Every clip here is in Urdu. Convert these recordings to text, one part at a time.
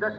10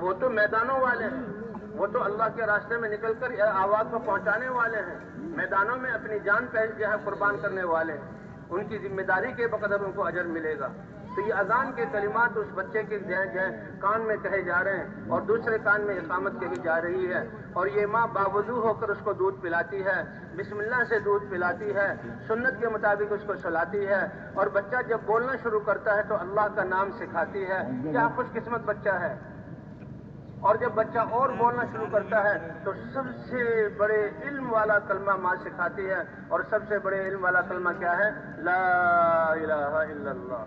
وہ تو میدانوں والے ہیں، وہ تو اللہ کے راستے میں نکل کر آواز کو پہنچانے والے ہیں، میدانوں میں اپنی جان پہ جو ہے قربان کرنے والے ہیں، ان کی ذمہ داری کے بقدر ان کو اجر ملے گا۔ تو یہ اذان کے کلمات اس بچے کے کان میں کہے جا رہے ہیں اور دوسرے کان میں اقامت کہی جا رہی ہے، اور یہ ماں باوضو ہو کر اس کو دودھ پلاتی ہے، بسم اللہ سے دودھ پلاتی ہے، سنت کے مطابق اس کو سلاتی ہے، اور بچہ جب بولنا شروع کرتا ہے تو اللہ کا نام سکھاتی ہے۔ کیا خوش قسمت بچہ ہے۔ اور جب بچہ اور بولنا شروع کرتا ہے تو سب سے بڑے علم والا کلمہ ماں سکھاتی ہے، اور سب سے بڑے علم والا کلمہ کیا ہے؟ لا الہ الا اللہ۔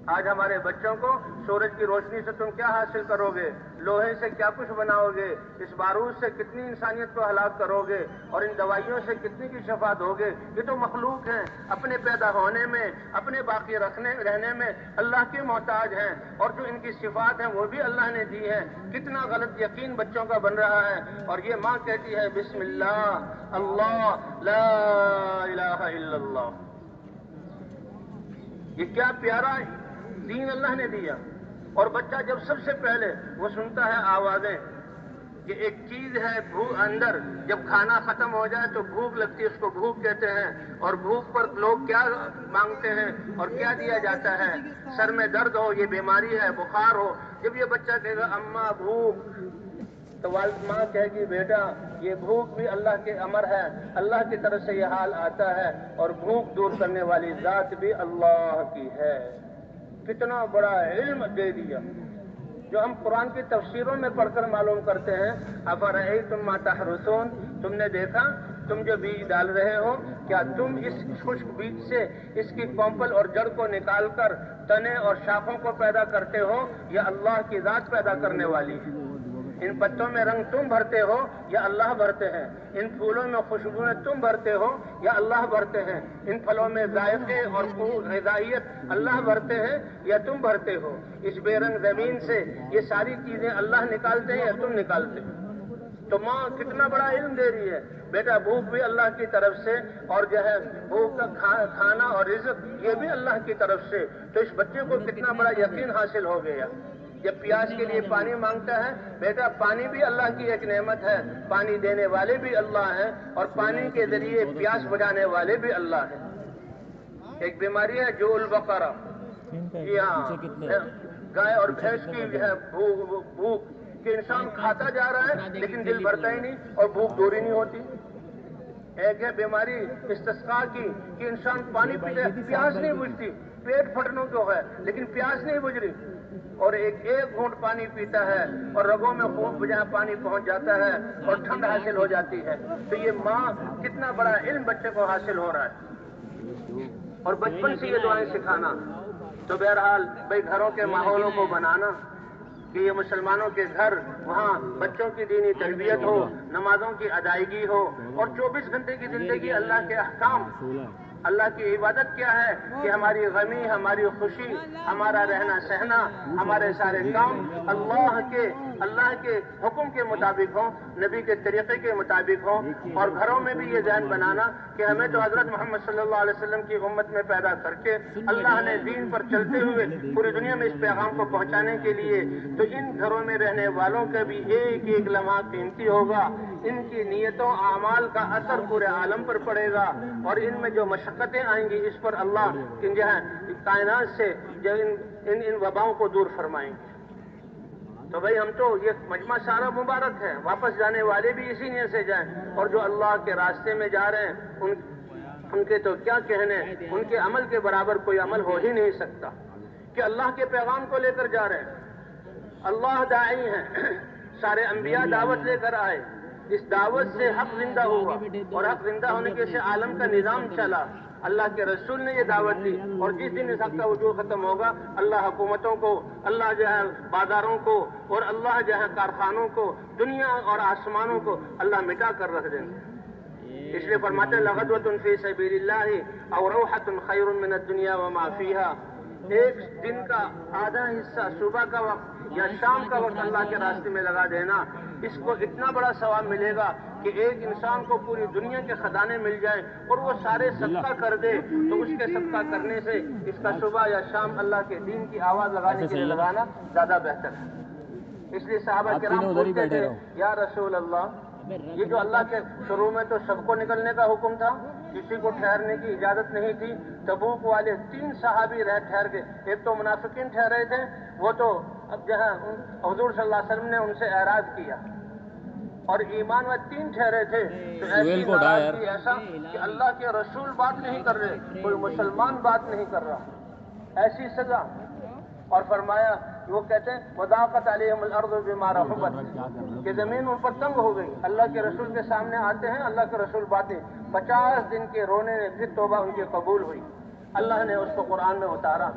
آج ہمارے بچوں کو سورج کی روشنی سے تم کیا حاصل کرو گے، لوہے سے کیا کچھ بناؤ گے، اس بارود سے کتنی انسانیت کو ہلاک کرو گے، اور ان دوائیوں سے کتنی کی شفا دو گے۔ یہ تو مخلوق ہیں، اپنے پیدا ہونے میں، اپنے باقی رہنے میں اللہ کے محتاج ہیں، اور جو ان کی صفات ہیں وہ بھی اللہ نے دی ہیں۔ کتنا غلط یقین بچوں کا بن رہا ہے، اور یہ ماں کہتی ہے بسم اللہ اللہ لا الہ الا اللہ۔ یہ کیا پیارا دین اللہ نے دیا۔ اور بچہ جب سب سے پہلے وہ سنتا ہے آوازیں کہ ایک چیز ہے اندر، جب کھانا ختم ہو جائے تو بھوک لگتی ہے، اس کو بھوک کہتے ہیں، اور بھوک پر لوگ کیا مانگتے ہیں اور کیا دیا جاتا ہے؟ سر میں درد ہو، یہ بیماری ہے، بخار ہو، جب یہ بچہ کہے گا اماں بھوک، تو والد ماں کہے گی بیٹا یہ بھوک بھی اللہ کے امر ہے، اللہ کی طرف سے یہ حال آتا ہے، اور بھوک دور کرنے والی ذات بھی اللہ کی ہے۔ کتنا بڑا علم دے دیا، جو ہم قرآن کی تفسیروں میں پڑھ کر معلوم کرتے ہیں۔ افرأیتم ما تحرثون، تم نے دیکھا تم جو بیج ڈال رہے ہو، کیا تم اس خشک بیج سے اس کی کومپل اور جڑ کو نکال کر تنے اور شاخوں کو پیدا کرتے ہو، یا اللہ کی ذات پیدا کرنے والی ہے؟ ان پتوں میں رنگ تم بھرتے ہو یا اللہ بھرتے ہیں؟ ان پھولوں میں خوشبوئیں تم بھرتے ہو یا اللہ بھرتے ہیں؟ ان پھلوں میں ذائقے اور غذائیت اللہ بھرتے ہیں یا تم بھرتے ہو؟ اس بے رنگ زمین سے یہ ساری چیزیں اللہ نکالتے ہیں یا تم نکالتے ہو؟ تو ماں کتنا بڑا علم دے رہی ہے، بیٹا بھوک بھی اللہ کی طرف سے، اور جو ہے بھوک کا کھانا اور رزق یہ بھی اللہ کی طرف سے۔ تو اس بچے کو کتنا بڑا یقین حاصل ہو گیا۔ جب پیاس کے لیے پانی مانگتا ہے، بیٹا پانی بھی اللہ کی ایک نعمت ہے، پانی دینے والے بھی اللہ ہیں، اور پانی کے ذریعے پیاس بجھانے والے بھی اللہ ہیں۔ ایک بیماری ہے جو البقرہ، گائے اور بھینس کی جو ہے بھوک کہ انسان کھاتا جا رہا ہے لیکن دل بھرتا ہی نہیں اور بھوک دور ہی نہیں ہوتی۔ ایک ہے بیماری استسقاء کی کہ انسان پانی پیتا ہے، پیاس نہیں بجھتی، پیٹ پھٹنے کو ہے لیکن پیاس نہیں بجھ رہی، اور ایک گھونٹ پانی پیتا ہے اور رگوں میں خون جہاں پانی پہنچ جاتا ہے اور ٹھنڈ حاصل ہو جاتی ہے۔ تو یہ ماں کتنا بڑا علم بچے کو حاصل ہو رہا ہے، اور بچپن سے یہ دعائیں سکھانا۔ تو بہرحال بھائی گھروں کے ماحولوں کو بنانا کہ یہ مسلمانوں کے گھر، وہاں بچوں کی دینی تربیت ہو، نمازوں کی ادائیگی ہو، اور 24 گھنٹے کی زندگی اللہ کے احکام، اللہ کی عبادت کیا ہے کہ ہماری غمی، ہماری خوشی، ہمارا رہنا سہنا، ہمارے سارے کام اللہ کے حکم کے مطابق ہوں، نبی کے طریقے کے مطابق ہوں، اور گھروں میں بھی یہ ذہن بنانا کہ ہمیں تو حضرت محمد صلی اللہ علیہ وسلم کی امت میں پیدا کر کے اللہ نے دین پر چلتے ہوئے پوری دنیا میں اس پیغام کو پہنچانے کے لیے، تو ان گھروں میں رہنے والوں کا بھی ایک ایک لمحہ قیمتی ہوگا، ان کی نیتوں اعمال کا اثر پورے عالم پر پڑے گا، اور ان میں جو مشقتیں آئیں گی اس پر اللہ جو ہے کائنات سے ان وباؤں کو دور فرمائیں گے۔ تو بھائی ہم تو یہ مجمع سارا مبارک ہے، واپس جانے والے بھی اسی نیت سے جائیں، اور جو اللہ کے راستے میں جا رہے ہیں ان کے تو کیا کہنے، ان کے عمل کے برابر کوئی عمل ہو ہی نہیں سکتا کہ اللہ کے پیغام کو لے کر جا رہے ہیں۔ اللہ داعی ہیں، سارے انبیاء دعوت لے کر آئے، اس دعوت سے حق زندہ ہوا، اور حق زندہ ہونے کے سے عالم کا نظام چلا، اللہ کے رسول نے یہ دعوت دی، اور جس دن اس حق کا وجود ختم ہوگا اللہ حکومتوں کو، اللہ جو ہے بازاروں کو، اور اللہ جو ہے کارخانوں کو، دنیا اور آسمانوں کو اللہ مٹا کر رکھ دیں گے۔ اس لیے فرماتے ہیں لغدوۃ فی سبیل اللہ او روحۃ خیر من الدنیا وما فیہا، ایک دن کا آدھا حصہ صبح کا وقت یا شام کا وقت اللہ کے راستے میں لگا دینا، اس کو اتنا بڑا ثواب ملے گا کہ ایک انسان کو پوری دنیا کے خزانے مل جائیں اور وہ سارے صدقہ کر دے، تو اس کے صدقہ کرنے سے اس کا صبح یا شام اللہ کے دین کی آواز لگانے کے لیے لگانا زیادہ بہتر ہے۔ اس لیے صحابہ کرام پوچھتے تھے یا رسول اللہ، یہ جو اللہ کے شروع میں تو سب کو نکلنے کا حکم تھا، کسی کو ٹھہرنے کی اجازت نہیں تھی، تبوک والے 3 صحابی ٹھہر گئے، ایک تو منافقین ٹھہرے تھے، وہ تو اب جہاں حضور صلی اللہ علیہ وسلم نے ان سے اعراض کیا، اور ایمان میں 3 ٹھہرے تھے، تو ایسی ناراضگی ایسا کہ اللہ کے رسول بات نہیں کر رہے، کوئی مسلمان بات نہیں کر رہا، ایسی سزا۔ اور فرمایا وہ کہتے ہیں وضاقت علیہم الارض بما رحبت، کہ زمین ان پر تنگ ہو گئی، اللہ کے رسول کے سامنے آتے ہیں، اللہ کے رسول باتیں، 50 دن کے رونے میں پھر توبہ ان کی قبول ہوئی، اللہ نے اس کو قرآن میں اتارا،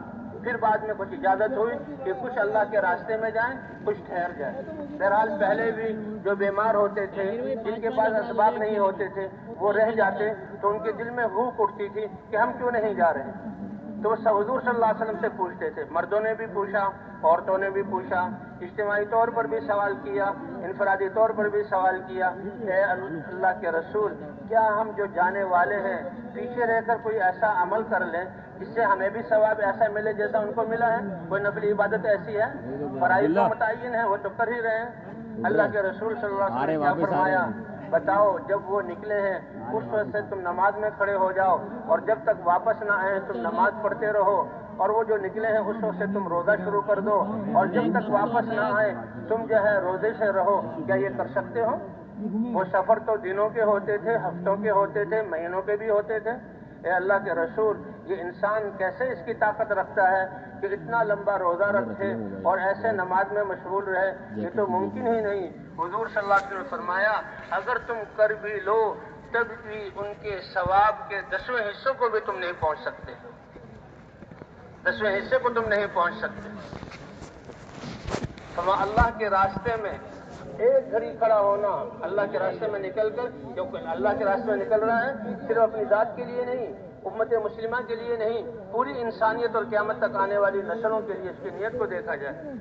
پھر بعد میں کچھ اجازت ہوئی کہ کچھ اللہ کے راستے میں جائیں، کچھ ٹھہر جائیں۔ بہرحال پہلے بھی جو بیمار ہوتے تھے، جن کے پاس اسباب نہیں ہوتے تھے، وہ رہ جاتے تو ان کے دل میں بھوک اٹھتی تھی کہ ہم کیوں نہیں جا رہے، تو وہ حضور صلی اللہ علیہ وسلم سے پوچھتے تھے، مردوں نے بھی پوچھا، عورتوں نے بھی پوچھا، اجتماعی طور پر بھی سوال کیا، انفرادی طور پر بھی سوال کیا، اے اللہ کے رسول، کیا ہم جو جانے والے ہیں پیچھے رہ کر کوئی ایسا عمل کر لیں جس سے ہمیں بھی ثواب ایسا ملے جیسا ان کو ملا ہے؟ کوئی نفلی عبادت ایسی ہے؟ فرائض تو متعین ہے، وہ تو کر ہی رہے ہیں۔ اللہ کے رسول صلی اللہ علیہ وسلم نے کیا فرمایا؟ بتاؤ، جب وہ نکلے ہیں اس وقت سے تم نماز میں کھڑے ہو جاؤ، اور جب تک واپس نہ آئے تم نماز پڑھتے رہو، اور وہ جو نکلے ہیں اس وقت سے تم روزہ شروع کر دو، اور جب تک واپس نہ آئے تم جو ہے روزے سے رہو۔ کیا یہ کر سکتے ہو؟ وہ سفر تو دنوں کے ہوتے تھے، ہفتوں کے ہوتے تھے، مہینوں کے بھی ہوتے تھے۔ اے اللہ کے رسول، یہ انسان کیسے اس کی طاقت رکھتا ہے کہ اتنا لمبا روزہ رکھے اور ایسے نماز میں مشغول رہے؟ یہ تو ممکن ہی نہیں۔ حضور صلی اللہ علیہ وسلم نے فرمایا اگر تم کر بھی لو تب بھی ان کے ثواب کے 10ویں حصوں کو بھی تم نہیں پہنچ سکتے، 10ویں حصے کو تم نہیں پہنچ سکتے۔ فرمایا اللہ کے راستے میں ایک گھڑی کھڑا ہونا، اللہ کے راستے میں نکل کر، کیونکہ اللہ کے راستے میں نکل رہا ہے صرف اپنی ذات کے لیے نہیں، امت مسلمہ کے لیے نہیں، پوری انسانیت اور قیامت تک آنے والی نسلوں کے لیے اس کی نیت کو دیکھا جائے۔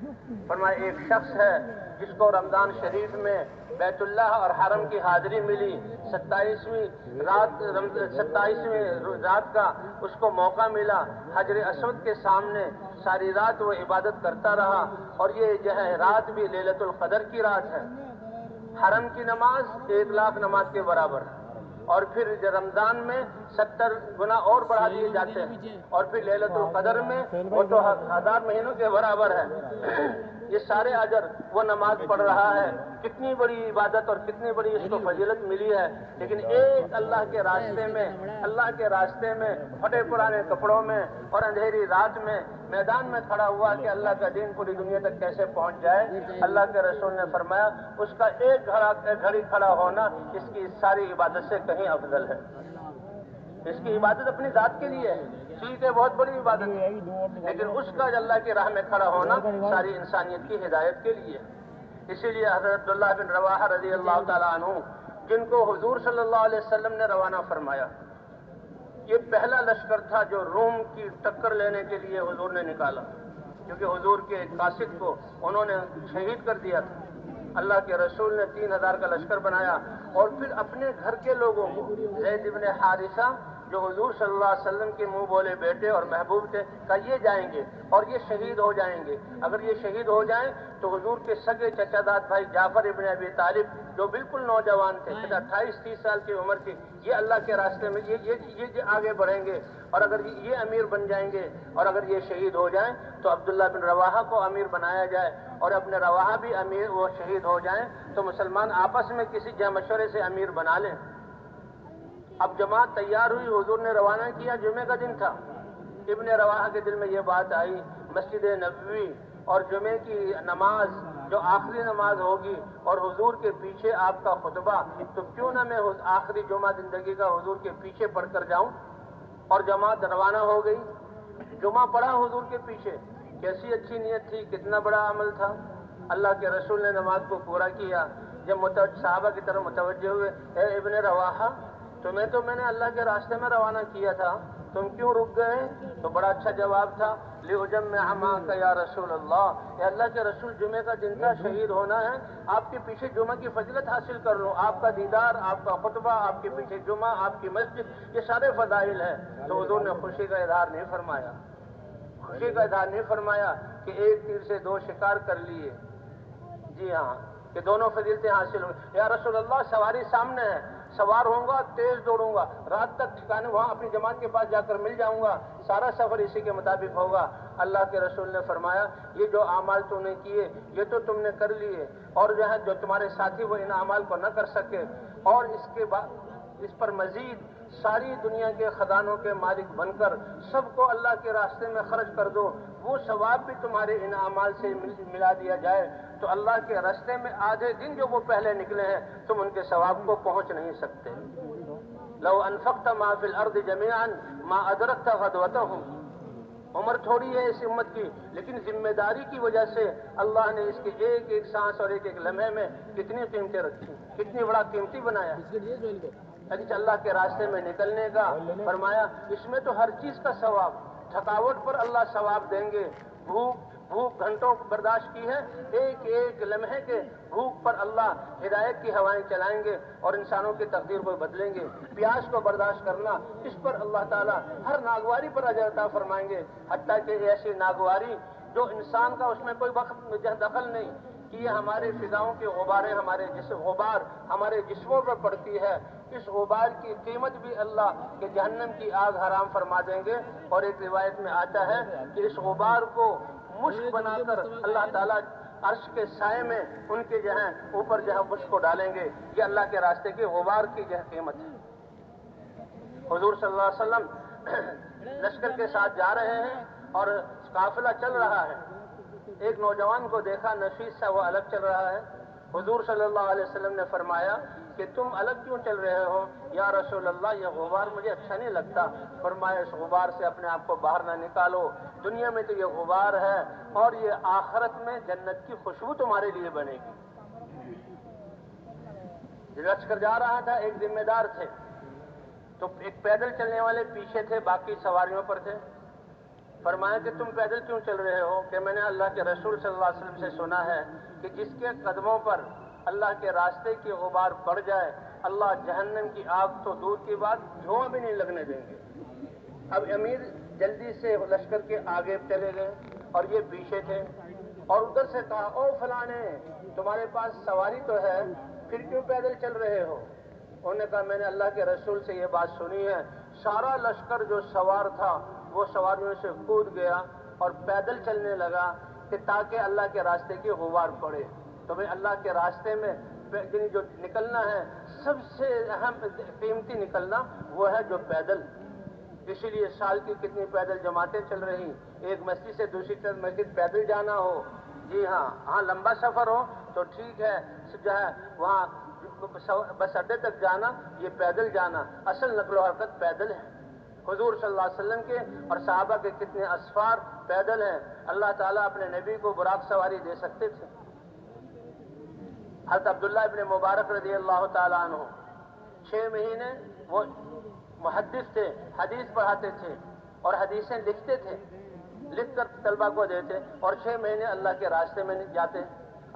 فرمایا ایک شخص ہے جس کو رمضان شریف میں بیت اللہ اور حرم کی حاضری ملی، 27ویں رات کا اس کو موقع ملا، حجر اسود کے سامنے ساری رات وہ عبادت کرتا رہا، اور یہ جو ہے رات بھی لیلۃ القدر کی رات ہے۔ حرم کی نماز 1 لاکھ نماز کے برابر ہے، اور پھر رمضان میں 70 گنا اور بڑھا دیے جاتے ہیں، اور پھر لیلۃ القدر میں وہ تو 1000 مہینوں کے برابر ہے۔ یہ سارے اجر وہ نماز پڑھ رہا ہے، کتنی بڑی عبادت اور کتنی بڑی اس کو فضیلت ملی ہے، لیکن ایک اللہ کے راستے میں پھٹے پرانے کپڑوں میں اور اندھیری رات میں میدان میں کھڑا ہوا کہ اللہ کا دین پوری دنیا تک کیسے پہنچ جائے۔ اللہ کے رسول نے فرمایا اس کا ایک گھڑی کھڑا ہونا اس کی ساری عبادت سے کہیں افضل ہے۔ اس کی عبادت اپنی ذات کے لیے ہے، ٹھیک ہے، بہت بڑی عبادت ہے، لیکن اس کا اللہ کی راہ میں کھڑا ہونا ساری انسانیت کی ہدایت کے لیے۔ اسی لیے حضرت عبداللہ بن رواحہ رضی اللہ تعالیٰ عنہ، جن کو حضور صلی اللہ علیہ وسلم نے روانہ فرمایا، یہ پہلا لشکر تھا جو روم کی ٹکر لینے کے لیے حضور نے نکالا، کیونکہ حضور کے قاصد کو انہوں نے شہید کر دیا تھا۔ اللہ کے رسول نے 3000 کا لشکر بنایا، اور پھر اپنے گھر کے لوگوں کو، زید بن حارثہ جو حضور صلی اللہ علیہ وسلم کے منہ بولے بیٹے اور محبوب تھے، کہا یہ جائیں گے اور یہ شہید ہو جائیں گے، اگر یہ شہید ہو جائیں تو حضور کے سگے چچا داد بھائی جعفر ابن ابی طالب جو بالکل نوجوان تھے، 28-30 سال کی عمر کے، یہ اللہ کے راستے میں یہ آگے بڑھیں گے، اور اگر یہ امیر بن جائیں گے اور اگر یہ شہید ہو جائیں تو عبداللہ بن رواحہ کو امیر بنایا جائے، اور اپنے رواحہ بھی امیر وہ شہید ہو جائیں تو مسلمان آپس میں کسی جہ مشورے سے امیر بنا لیں۔ اب جماعت تیار ہوئی، حضور نے روانہ کیا، جمعے کا دن تھا، ابن رواحہ کے دل میں یہ بات آئی، مسجد نبوی اور جمعے کی نماز جو آخری نماز ہوگی اور حضور کے پیچھے آپ کا خطبہ، تو کیوں نہ میں آخری جمعہ زندگی کا حضور کے پیچھے پڑھ کر جاؤں۔ اور جماعت روانہ ہو گئی، جمعہ پڑھا حضور کے پیچھے، کیسی اچھی نیت تھی، کتنا بڑا عمل تھا۔ اللہ کے رسول نے نماز کو پورا کیا، جب صحابہ کی طرف متوجہ ہوئے، اے ابن رواحہ، تمہیں تو میں نے اللہ کے راستے میں روانہ کیا تھا، تم کیوں رک گئے؟ تو بڑا اچھا جواب تھا، لِأُجَمِّعَ مَعَكَ یا رسول اللہ، اے اللہ کے رسول، جمعے کا دن تھا، شہید ہونا ہے، آپ کے پیچھے جمعہ کی فضیلت حاصل کر لوں، آپ کا دیدار، آپ کا خطبہ، آپ کے پیچھے جمعہ، آپ کی مسجد، یہ سارے فضائل ہیں۔ تو حضور نے خوشی کا اظہار نہیں فرمایا، خوشی کا اظہار نہیں فرمایا کہ ایک تیر سے 2 شکار کر لیے، جی ہاں، کہ دونوں فضیلتیں حاصل ہوں گی۔ یا رسول اللہ سواری سامنے ہے، سوار ہوں گا، تیز دوڑوں گا، رات تک ٹھکانے وہاں اپنی جماعت کے پاس جا کر مل جاؤں گا، سارا سفر اسی کے مطابق ہوگا۔ اللہ کے رسول نے فرمایا یہ جو اعمال تو نے کیے یہ تو تم نے کر لیے، اور جو ہے جو تمہارے ساتھی وہ ان اعمال کو نہ کر سکے، اور اس کے بعد اس پر مزید ساری دنیا کے خزانوں کے مالک بن کر سب کو اللہ کے راستے میں خرچ کر دو، وہ ثواب بھی تمہارے ان اعمال سے ملا دیا جائے، تو اللہ کے راستے میں آدھے دن جو وہ پہلے نکلے ہیں تم ان کے ثواب کو پہنچ نہیں سکتے۔ لو انفقت ما فی الارض جميعا ما ادرکت غدوتهم۔ عمر تھوڑی ہے اس امت کی، لیکن ذمہ داری کی وجہ سے اللہ نے اس کے ایک ایک سانس اور ایک ایک لمحے میں کتنی قیمتیں رکھی، کتنی بڑا قیمتی بنایا۔ اللہ کے راستے میں نکلنے کا فرمایا اس میں تو ہر چیز کا ثواب، تھکاوٹ پر اللہ ثواب دیں گے، بھوک گھنٹوں برداشت کی ہے، ایک ایک لمحے کے بھوک پر اللہ ہدایت کی ہوائیں چلائیں گے اور انسانوں کی تقدیر کو بدلیں گے۔ پیاس کو برداشت کرنا، اس پر اللہ تعالیٰ ہر ناگواری پر اجر عطا فرمائیں گے، حتیٰ کہ ایسی ناگواری جو انسان کا اس میں کوئی وقت دخل نہیں، کہ یہ ہمارے فضاؤں کے غباریں غبار ہمارے جسموں پر پڑتی ہے، اس غبار کی قیمت بھی اللہ کے جہنم کی آگ حرام فرما دیں گے۔ اور ایک روایت میں آتا ہے کہ اس غبار کو مشک بنا کر اللہ تعالیٰ عرش کے سائے میں ان کے جو ہے اوپر جو ہے مشک کو ڈالیں گے۔ یہ اللہ کے راستے کے غبار کی جو ہے قیمت ہے۔ حضور صلی اللہ علیہ وسلم لشکر کے ساتھ جا رہے ہیں اور قافلہ چل رہا ہے، ایک نوجوان کو دیکھا نفیس سا، وہ الگ چل رہا ہے۔ حضور صلی اللہ علیہ وسلم نے فرمایا کہ تم الگ کیوں چل رہے ہو؟ یا رسول اللہ یہ غبار مجھے اچھا نہیں لگتا۔ فرمایا اس غبار سے اپنے آپ کو باہر نہ نکالو، دنیا میں تو یہ غبار ہے اور یہ آخرت میں جنت کی خوشبو تمہارے لیے بنے گی۔ لشکر جا رہا تھا، ایک ذمہ دار تھے، تو ایک پیدل چلنے والے پیچھے تھے، باقی سواریوں پر تھے۔ فرمایا کہ تم پیدل کیوں چل رہے ہو؟ کہ میں نے اللہ کے رسول صلی اللہ علیہ وسلم سے سنا ہے کہ جس کے قدموں پر اللہ کے راستے کی غبار پڑ جائے اللہ جہنم کی آگ تو دور کی بات دھواں بھی نہیں لگنے دیں گے۔ اب امیر جلدی سے لشکر کے آگے چلے گئے اور یہ پیچھے تھے، اور ادھر سے کہا او فلانے تمہارے پاس سواری تو ہے، پھر کیوں پیدل چل رہے ہو؟ انہوں نے کہا میں نے اللہ کے رسول سے یہ بات سنی ہے، سارا لشکر جو سوار تھا وہ سواریوں سے کود گیا اور پیدل چلنے لگا کہ تاکہ اللہ کے راستے کی غبار پڑے۔ تو بھئی اللہ کے راستے میں جو نکلنا ہے سب سے اہم قیمتی نکلنا وہ ہے جو پیدل۔ اسی لیے سال کی کتنی پیدل جماعتیں چل رہی، ایک مسجد سے دوسری مسجد پیدل جانا ہو، جی ہاں لمبا سفر ہو تو ٹھیک ہے، جو ہے وہاں بس اڈے تک جانا یہ پیدل جانا، اصل نقل و حرکت پیدل ہے۔ حضور صلی اللہ علیہ وسلم کے اور صحابہ کے کتنے اسفار پیدل ہیں، اللہ تعالیٰ اپنے نبی کو براق سواری دے سکتے تھے۔ حضرت عبداللہ ابن مبارک رضی اللہ تعالیٰ عنہ 6 مہینے وہ محدث تھے، حدیث پڑھاتے تھے اور حدیثیں لکھتے تھے، لکھ کر طلبہ کو دیتے، اور 6 مہینے اللہ کے راستے میں جاتے،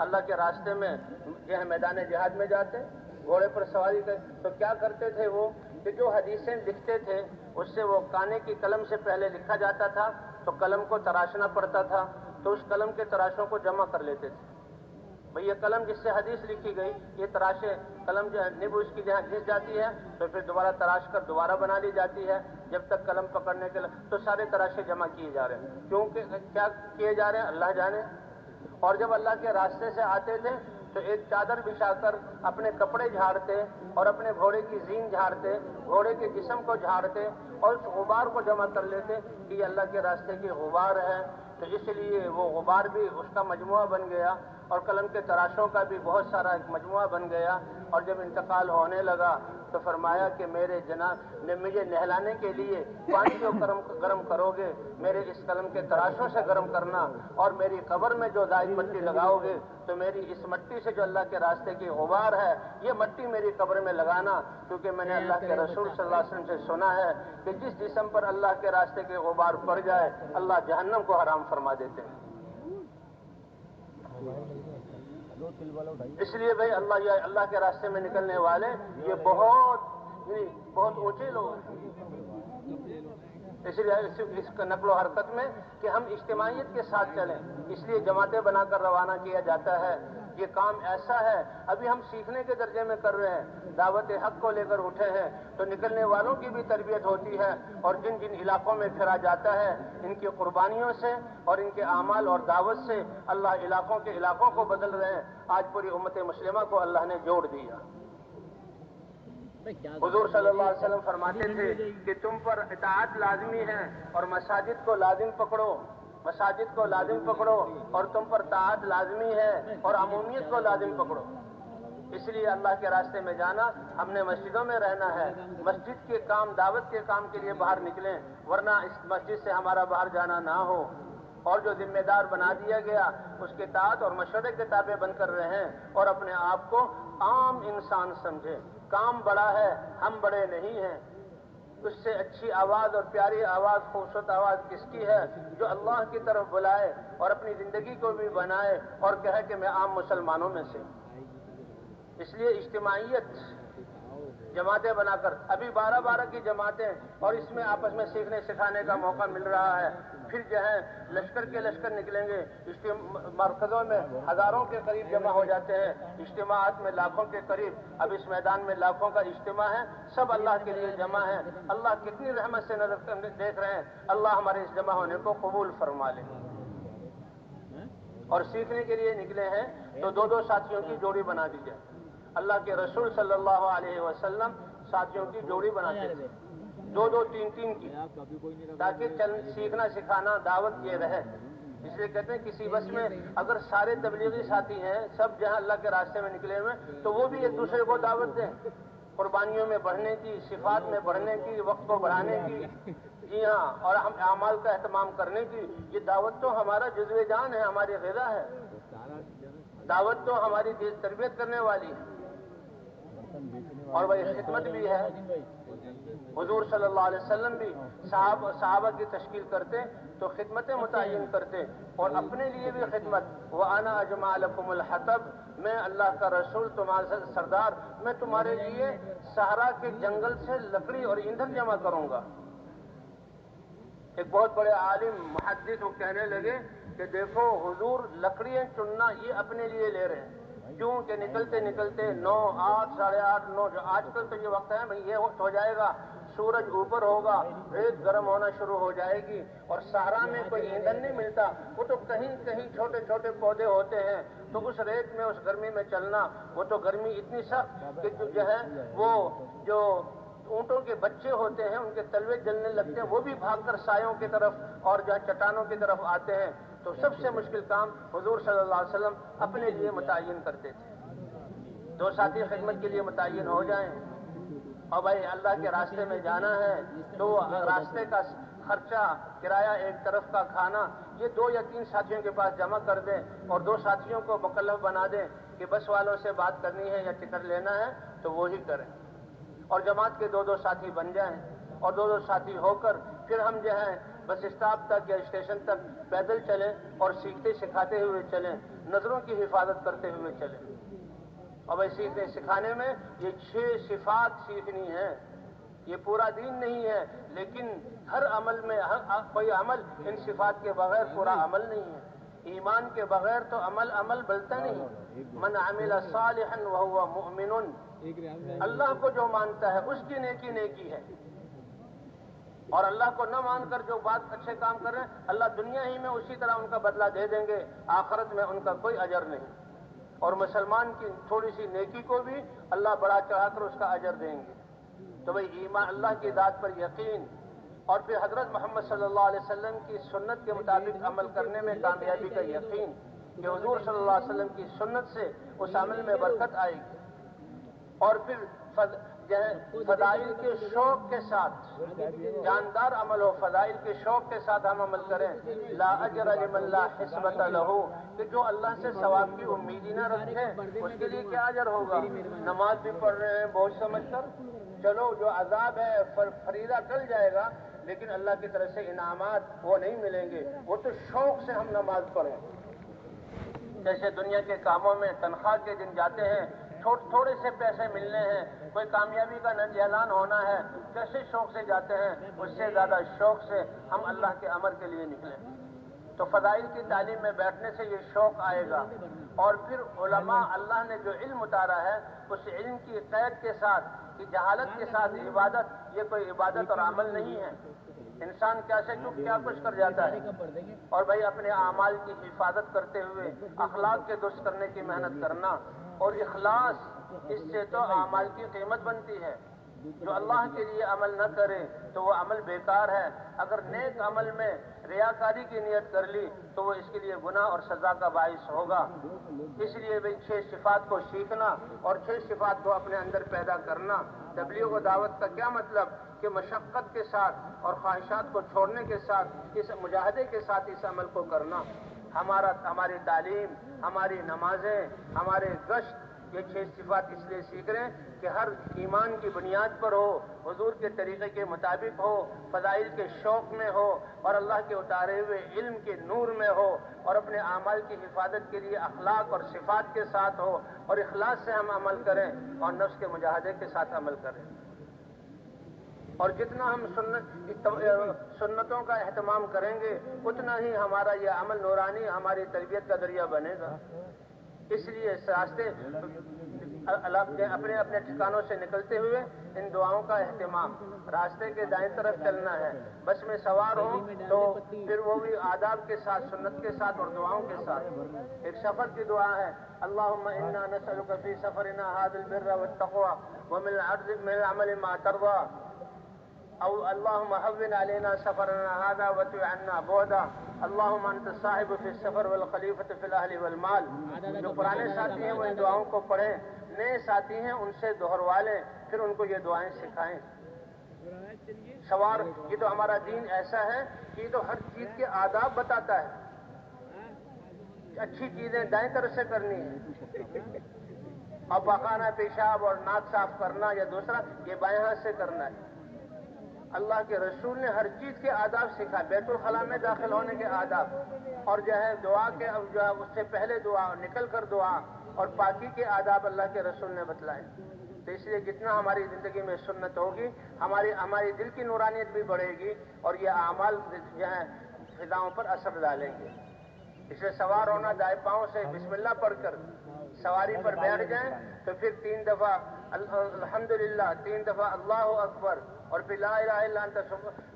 اللہ کے راستے میں جو ہے میدان جہاد میں جاتے، گھوڑے پر سواری کر۔ تو کیا کرتے تھے وہ کہ جو حدیثیں لکھتے تھے اس سے وہ کانے کی قلم سے پہلے لکھا جاتا تھا تو قلم کو تراشنا پڑتا تھا، تو اس قلم کے تراشوں کو جمع کر لیتے تھے۔ بھئی یہ قلم جس سے حدیث لکھی گئی یہ تراشے قلم جو ہے نب اس کی جہاں گھس جاتی ہے تو پھر دوبارہ تراش کر دوبارہ بنا لی جاتی ہے، جب تک قلم پکڑنے کے تو سارے تراشے جمع کیے جا رہے ہیں، کیونکہ کیا کیے جا رہے ہیں اللہ جانے۔ اور جب اللہ کے راستے سے آتے تھے تو ایک چادر بچھا کر اپنے کپڑے جھاڑتے اور اپنے گھوڑے کی زین جھاڑتے، گھوڑے کے جسم کو جھاڑتے اور اس غبار کو جمع کر لیتے کہ یہ اللہ کے راستے کی غبار ہے، تو اس لیے وہ غبار بھی اس کا مجموعہ بن گیا اور قلم کے تراشوں کا بھی بہت سارا ایک مجموعہ بن گیا۔ اور جب انتقال ہونے لگا تو فرمایا کہ میرے جناب نے مجھے نہلانے کے لیے پانی جو گرم کرو گے میرے اس قلم کے تراشوں سے گرم کرنا، اور میری قبر میں جو زائد مٹی لگاؤ گے تو میری اس مٹی سے جو اللہ کے راستے کی غبار ہے یہ مٹی میری قبر میں لگانا، کیونکہ میں نے اللہ کے رسول صلی اللہ علیہ وسلم سے سنا ہے کہ جس جسم پر اللہ کے راستے کی غبار پڑ جائے اللہ جہنم کو حرام فرما دیتے ہیں۔ اس لیے بھائی اللہ کے راستے میں نکلنے والے یہ بہت اونچے لوگ ہیں، اس لیے اس کا نقل و حرکت میں کہ ہم اجتماعیت کے ساتھ چلیں، اس لیے جماعتیں بنا کر روانہ کیا جاتا ہے یہ کام ایسا ہے، ابھی ہم سیکھنے کے درجے میں کر رہے ہیں، دعوت حق کو لے کر اٹھے ہیں تو نکلنے والوں کی بھی تربیت ہوتی ہے، اور جن جن علاقوں میں پھرا جاتا ہے ان کی قربانیوں سے اور ان کے اعمال اور دعوت سے اللہ علاقوں کو بدل رہے ہیں۔ آج پوری امت مسلمہ کو اللہ نے جوڑ دیا۔ حضور صلی اللہ علیہ وسلم فرماتے تھے کہ تم پر اطاعت لازمی ہے اور مساجد کو لازم پکڑو اور تم پر طاعت لازمی ہے اور عمومیت کو لازم پکڑو۔ اس لیے اللہ کے راستے میں جانا، ہم نے مسجدوں میں رہنا ہے، مسجد کے کام، دعوت کے کام کے لیے باہر نکلیں، ورنہ اس مسجد سے ہمارا باہر جانا نہ ہو۔ اور جو ذمہ دار بنا دیا گیا اس کے اطاعت اور مشورے کے تابع بن کر رہیں اور اپنے آپ کو عام انسان سمجھیں۔ کام بڑا ہے، ہم بڑے نہیں ہیں۔ اس سے اچھی آواز اور پیاری آواز، خوبصورت آواز کس کی ہے؟ جو اللہ کی طرف بلائے اور اپنی زندگی کو بھی بنائے اور کہے کہ میں عام مسلمانوں میں سے۔ اس لیے اجتماعیت، جماعتیں بنا کر، ابھی 12 کی جماعتیں، اور اس میں آپس میں سیکھنے سکھانے کا موقع مل رہا ہے۔ پھر جو ہے لشکر کے لشکر نکلیں گے، مرکزوں میں ہزاروں کے قریب جمع ہو جاتے ہیں، اجتماعات میں لاکھوں کے قریب۔ اب اس میدان میں لاکھوں کا اجتماع ہے، سب اللہ کے لیے جمع ہے۔ اللہ کتنی رحمت سے نظر دیکھ رہے ہیں، اللہ ہمارے اس جمع ہونے کو قبول فرما لے۔ اور سیکھنے کے لیے نکلے ہیں تو 2 ساتھیوں کی جوڑی بنا دی جائے۔ اللہ کے رسول صلی اللہ علیہ وسلم ساتھیوں کی جوڑی بناتے تھے، 2 3 کی، تاکہ سیکھنا سکھانا دعوت یہ رہے۔ اس لیے کہتے ہیں کسی بس میں اگر سارے تبلیغی ساتھی ہیں، سب جہاں اللہ کے راستے میں نکلے ہوئے، تو وہ بھی ایک دوسرے کو دعوت دیں، قربانیوں میں بڑھنے کی، صفات میں بڑھنے کی، وقت کو بڑھانے کی، جی ہاں، اور ہم اعمال کا اہتمام کرنے کی۔ یہ دعوت تو ہمارا جزو جان ہے، ہماری غذا ہے، دعوت تو ہماری تربیت کرنے والی ہے، اور وہی خدمت بھی ہے۔ حضور صلی اللہ علیہ وسلم بھی صحابہ کی تشکیل کرتے تو خدمتیں متعین کرتے، اور اپنے لیے بھی خدمت۔ وَأَنَا أَجْمَعُ لَكُمُ الْحَطَبَ، میں اللہ کا رسول، تمہارا سردار، میں تمہارے لیے صحرا کے جنگل سے لکڑی اور ایندھن جمع کروں گا۔ ایک بہت بڑے عالم محدث وہ کہنے لگے کہ دیکھو حضور لکڑیاں چننا یہ اپنے لیے لے رہے ہیں، کیوں کہ نکلتے نکلتے 9، 8، 8:30، 9، جو آج کل تو یہ وقت ہے بھئی، یہ وقت ہو جائے گا، سورج اوپر ہوگا، ریت گرم ہونا شروع ہو جائے گی، اور صحرا میں کوئی ایندھن نہیں ملتا، وہ تو کہیں کہیں چھوٹے چھوٹے پودے ہوتے ہیں، تو اس ریت میں، اس گرمی میں چلنا، وہ تو گرمی اتنی سخت کہ جو ہے وہ جو اونٹوں کے بچے ہوتے ہیں ان کے تلوے جلنے لگتے ہیں، وہ بھی بھاگ کر سایوں کی طرف اور جو ہے چٹانوں کی طرف آتے ہیں۔ تو سب سے مشکل کام حضور صلی اللہ علیہ وسلم اپنے لیے متعین کرتے تھے۔ 2 ساتھی خدمت کے لیے متعین ہو جائیں، اور بھائی اللہ کے راستے میں جانا ہے تو راستے کا خرچہ، کرایہ، ایک طرف کا کھانا، یہ 2 یا 3 ساتھیوں کے پاس جمع کر دیں، اور 2 ساتھیوں کو مکلف بنا دیں کہ بس والوں سے بات کرنی ہے یا ٹکٹ لینا ہے تو وہی کریں، اور جماعت کے 2 ساتھی بن جائیں، اور 2 ساتھی ہو کر پھر ہم جو ہے بس اسٹاپ تک یا اسٹیشن تک پیدل چلیں اور سیکھتے سکھاتے ہوئے چلیں، نظروں کی حفاظت کرتے ہوئے چلیں۔ اور بھائی سیکھنے سکھانے میں یہ 6 صفات سیکھنی ہے، یہ پورا دین نہیں ہے، لیکن ہر عمل میں، کوئی عمل ان صفات کے بغیر پورا عمل نہیں ہے۔ ایمان کے بغیر تو عمل بلتا نہیں۔ من عمل صالحا وهو مؤمن، اللہ کو جو مانتا ہے اس کی نیکی نیکی ہے، اور اللہ کو نہ مان کر جو بات اچھے کام کر رہے ہیں، اللہ دنیا ہی میں اسی طرح ان کا بدلہ دے دیں گے، آخرت میں ان کا کوئی اجر نہیں۔ اور مسلمان کی تھوڑی سی نیکی کو بھی اللہ بڑا چڑھا کر اس کا اجر دیں گے۔ تو بھئی ایمان، اللہ کی ذات پر یقین، اور پھر حضرت محمد صلی اللہ علیہ وسلم کی سنت کے مطابق عمل کرنے میں کامیابی کا یقین کہ حضور صلی اللہ علیہ وسلم کی سنت سے اس عمل میں برکت آئے گی، اور پھر فضائل کے شوق کے ساتھ جاندار عمل ہو، فضائل کے شوق کے ساتھ ہم عمل کریں۔ لا اجر لمن لا حسبۃ لہ، کہ جو اللہ سے ثواب کی امید ہی نہ رکھے اس کے لیے کیا اجر ہوگا؟ نماز بھی پڑھ رہے ہیں بوجھ سمجھ کر، چلو جو عذاب ہے فریضہ ٹل جائے گا، لیکن اللہ کی طرف سے انعامات وہ نہیں ملیں گے، وہ تو شوق سے ہم نماز پڑھیں۔ جیسے دنیا کے کاموں میں تنخواہ کے دن جاتے ہیں، تھوڑے سے پیسے ملنے ہیں، کوئی کامیابی کا اعلان ہونا ہے، کیسے شوق سے جاتے ہیں، اس سے زیادہ شوق سے ہم اللہ کے امر کے لیے نکلیں۔ تو فضائل کی تعلیم میں بیٹھنے سے یہ شوق آئے گا، اور پھر علماء اللہ نے جو علم اتارا ہے اس علم کی قید کے ساتھ، کہ جہالت کے ساتھ عبادت، یہ کوئی عبادت اور عمل نہیں ہے۔ انسان کیا سے کیا کچھ کر جاتا ہے، اور بھائی اپنے اعمال کی حفاظت کرتے ہوئے اخلاق کے درست کرنے کی محنت کرنا، اور اخلاص، اس سے تو اعمال کی قیمت بنتی ہے۔ جو اللہ کے لیے عمل نہ کرے تو وہ عمل بیکار ہے۔ اگر نیک عمل میں ریاکاری کی نیت کر لی تو وہ اس کے لیے گناہ اور سزا کا باعث ہوگا۔ اس لیے بھی 6 صفات کو سیکھنا اور 6 صفات کو اپنے اندر پیدا کرنا۔ تبلیغ و دعوت کا کیا مطلب کہ مشقت کے ساتھ اور خواہشات کو چھوڑنے کے ساتھ، اس مجاہدے کے ساتھ اس عمل کو کرنا۔ ہماری تعلیم، ہماری نمازیں، ہمارے گشت، یہ 6 صفات اس لیے سیکھ رہے ہیں کہ ہر ایمان کی بنیاد پر ہو، حضور کے طریقے کے مطابق ہو، فضائل کے شوق میں ہو، اور اللہ کے اتارے ہوئے علم کے نور میں ہو، اور اپنے اعمال کی حفاظت کے لیے اخلاق اور صفات کے ساتھ ہو، اور اخلاص سے ہم عمل کریں اور نفس کے مجاہدے کے ساتھ عمل کریں۔ اور جتنا ہم سنتوں کا اہتمام کریں گے اتنا ہی ہمارا یہ عمل نورانی ہماری تربیت کا ذریعہ بنے گا۔ اس لیے اس راستے اپنے اپنے ٹھکانوں سے نکلتے ہوئے ان دعاؤں کا اہتمام، راستے کے دائیں طرف چلنا ہے۔ بس میں سوار ہوں تو پھر وہ بھی آداب کے ساتھ، سنت کے ساتھ اور دعاؤں کے ساتھ۔ ایک سفر کی دعا ہے، اللہم انا نسألک فی سفرنا ھذا البر والتقوى ومن العمل ما ترضى، او اللہم ہون علینا سفرنا ھذا وطوی عنا بعدا، اللہم انت الصاحب فی السفر والخلیفۃ فی الاہل والمال۔ جو پرانے ساتھی ہیں وہ ان دعاؤں کو پڑھیں، نئے ساتھی ہیں ان سے دوہروا لیں، پھر ان کو یہ دعائیں سکھائیں۔ سوار، یہ تو ہمارا دین ایسا ہے کہ یہ تو ہر چیز کے آداب بتاتا ہے۔ اچھی چیزیں دائیں طرف سے کرنی ہے، اور پاخانہ پیشاب اور ناک صاف کرنا یا دوسرا یہ بائیں ہاتھ سے کرنا ہے۔ اللہ کے رسول نے ہر چیز کے آداب سکھا، بیت الخلاء میں داخل ہونے کے آداب، اور جو ہے دعا کے جو ہے اس سے پہلے دعا، نکل کر دعا، اور پاکی کے آداب اللہ کے رسول نے بتلائے۔ تو اس لیے جتنا ہماری زندگی میں سنت ہوگی ہماری دل کی نورانیت بھی بڑھے گی، اور یہ اعمال جو ہے فضاؤں پر اثر ڈالیں گے۔ اس لیے سوار ہونا دائیں پاؤں سے بسم اللہ پڑھ کر سواری پر بیٹھ جائیں، تو پھر 3 دفعہ الحمدللہ، 3 دفعہ اللہ اکبر، اور پھر لا الہ الا انت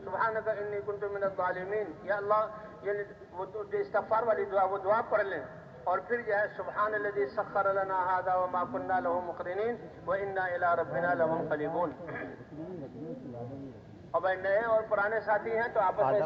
سبحانک انی کنت من الظالمین، یا اللہ، یعنی وہ جو استغفار والی دعا، وہ دعا پڑھ لیں، اور پھر جو ہے سبحان الذی سخر لنا ھذا وما كنا له مقرنین وانا الی ربنا لمنقلبون۔ اور بھائی نئے اور پرانے ساتھی ہیں تو آپس میں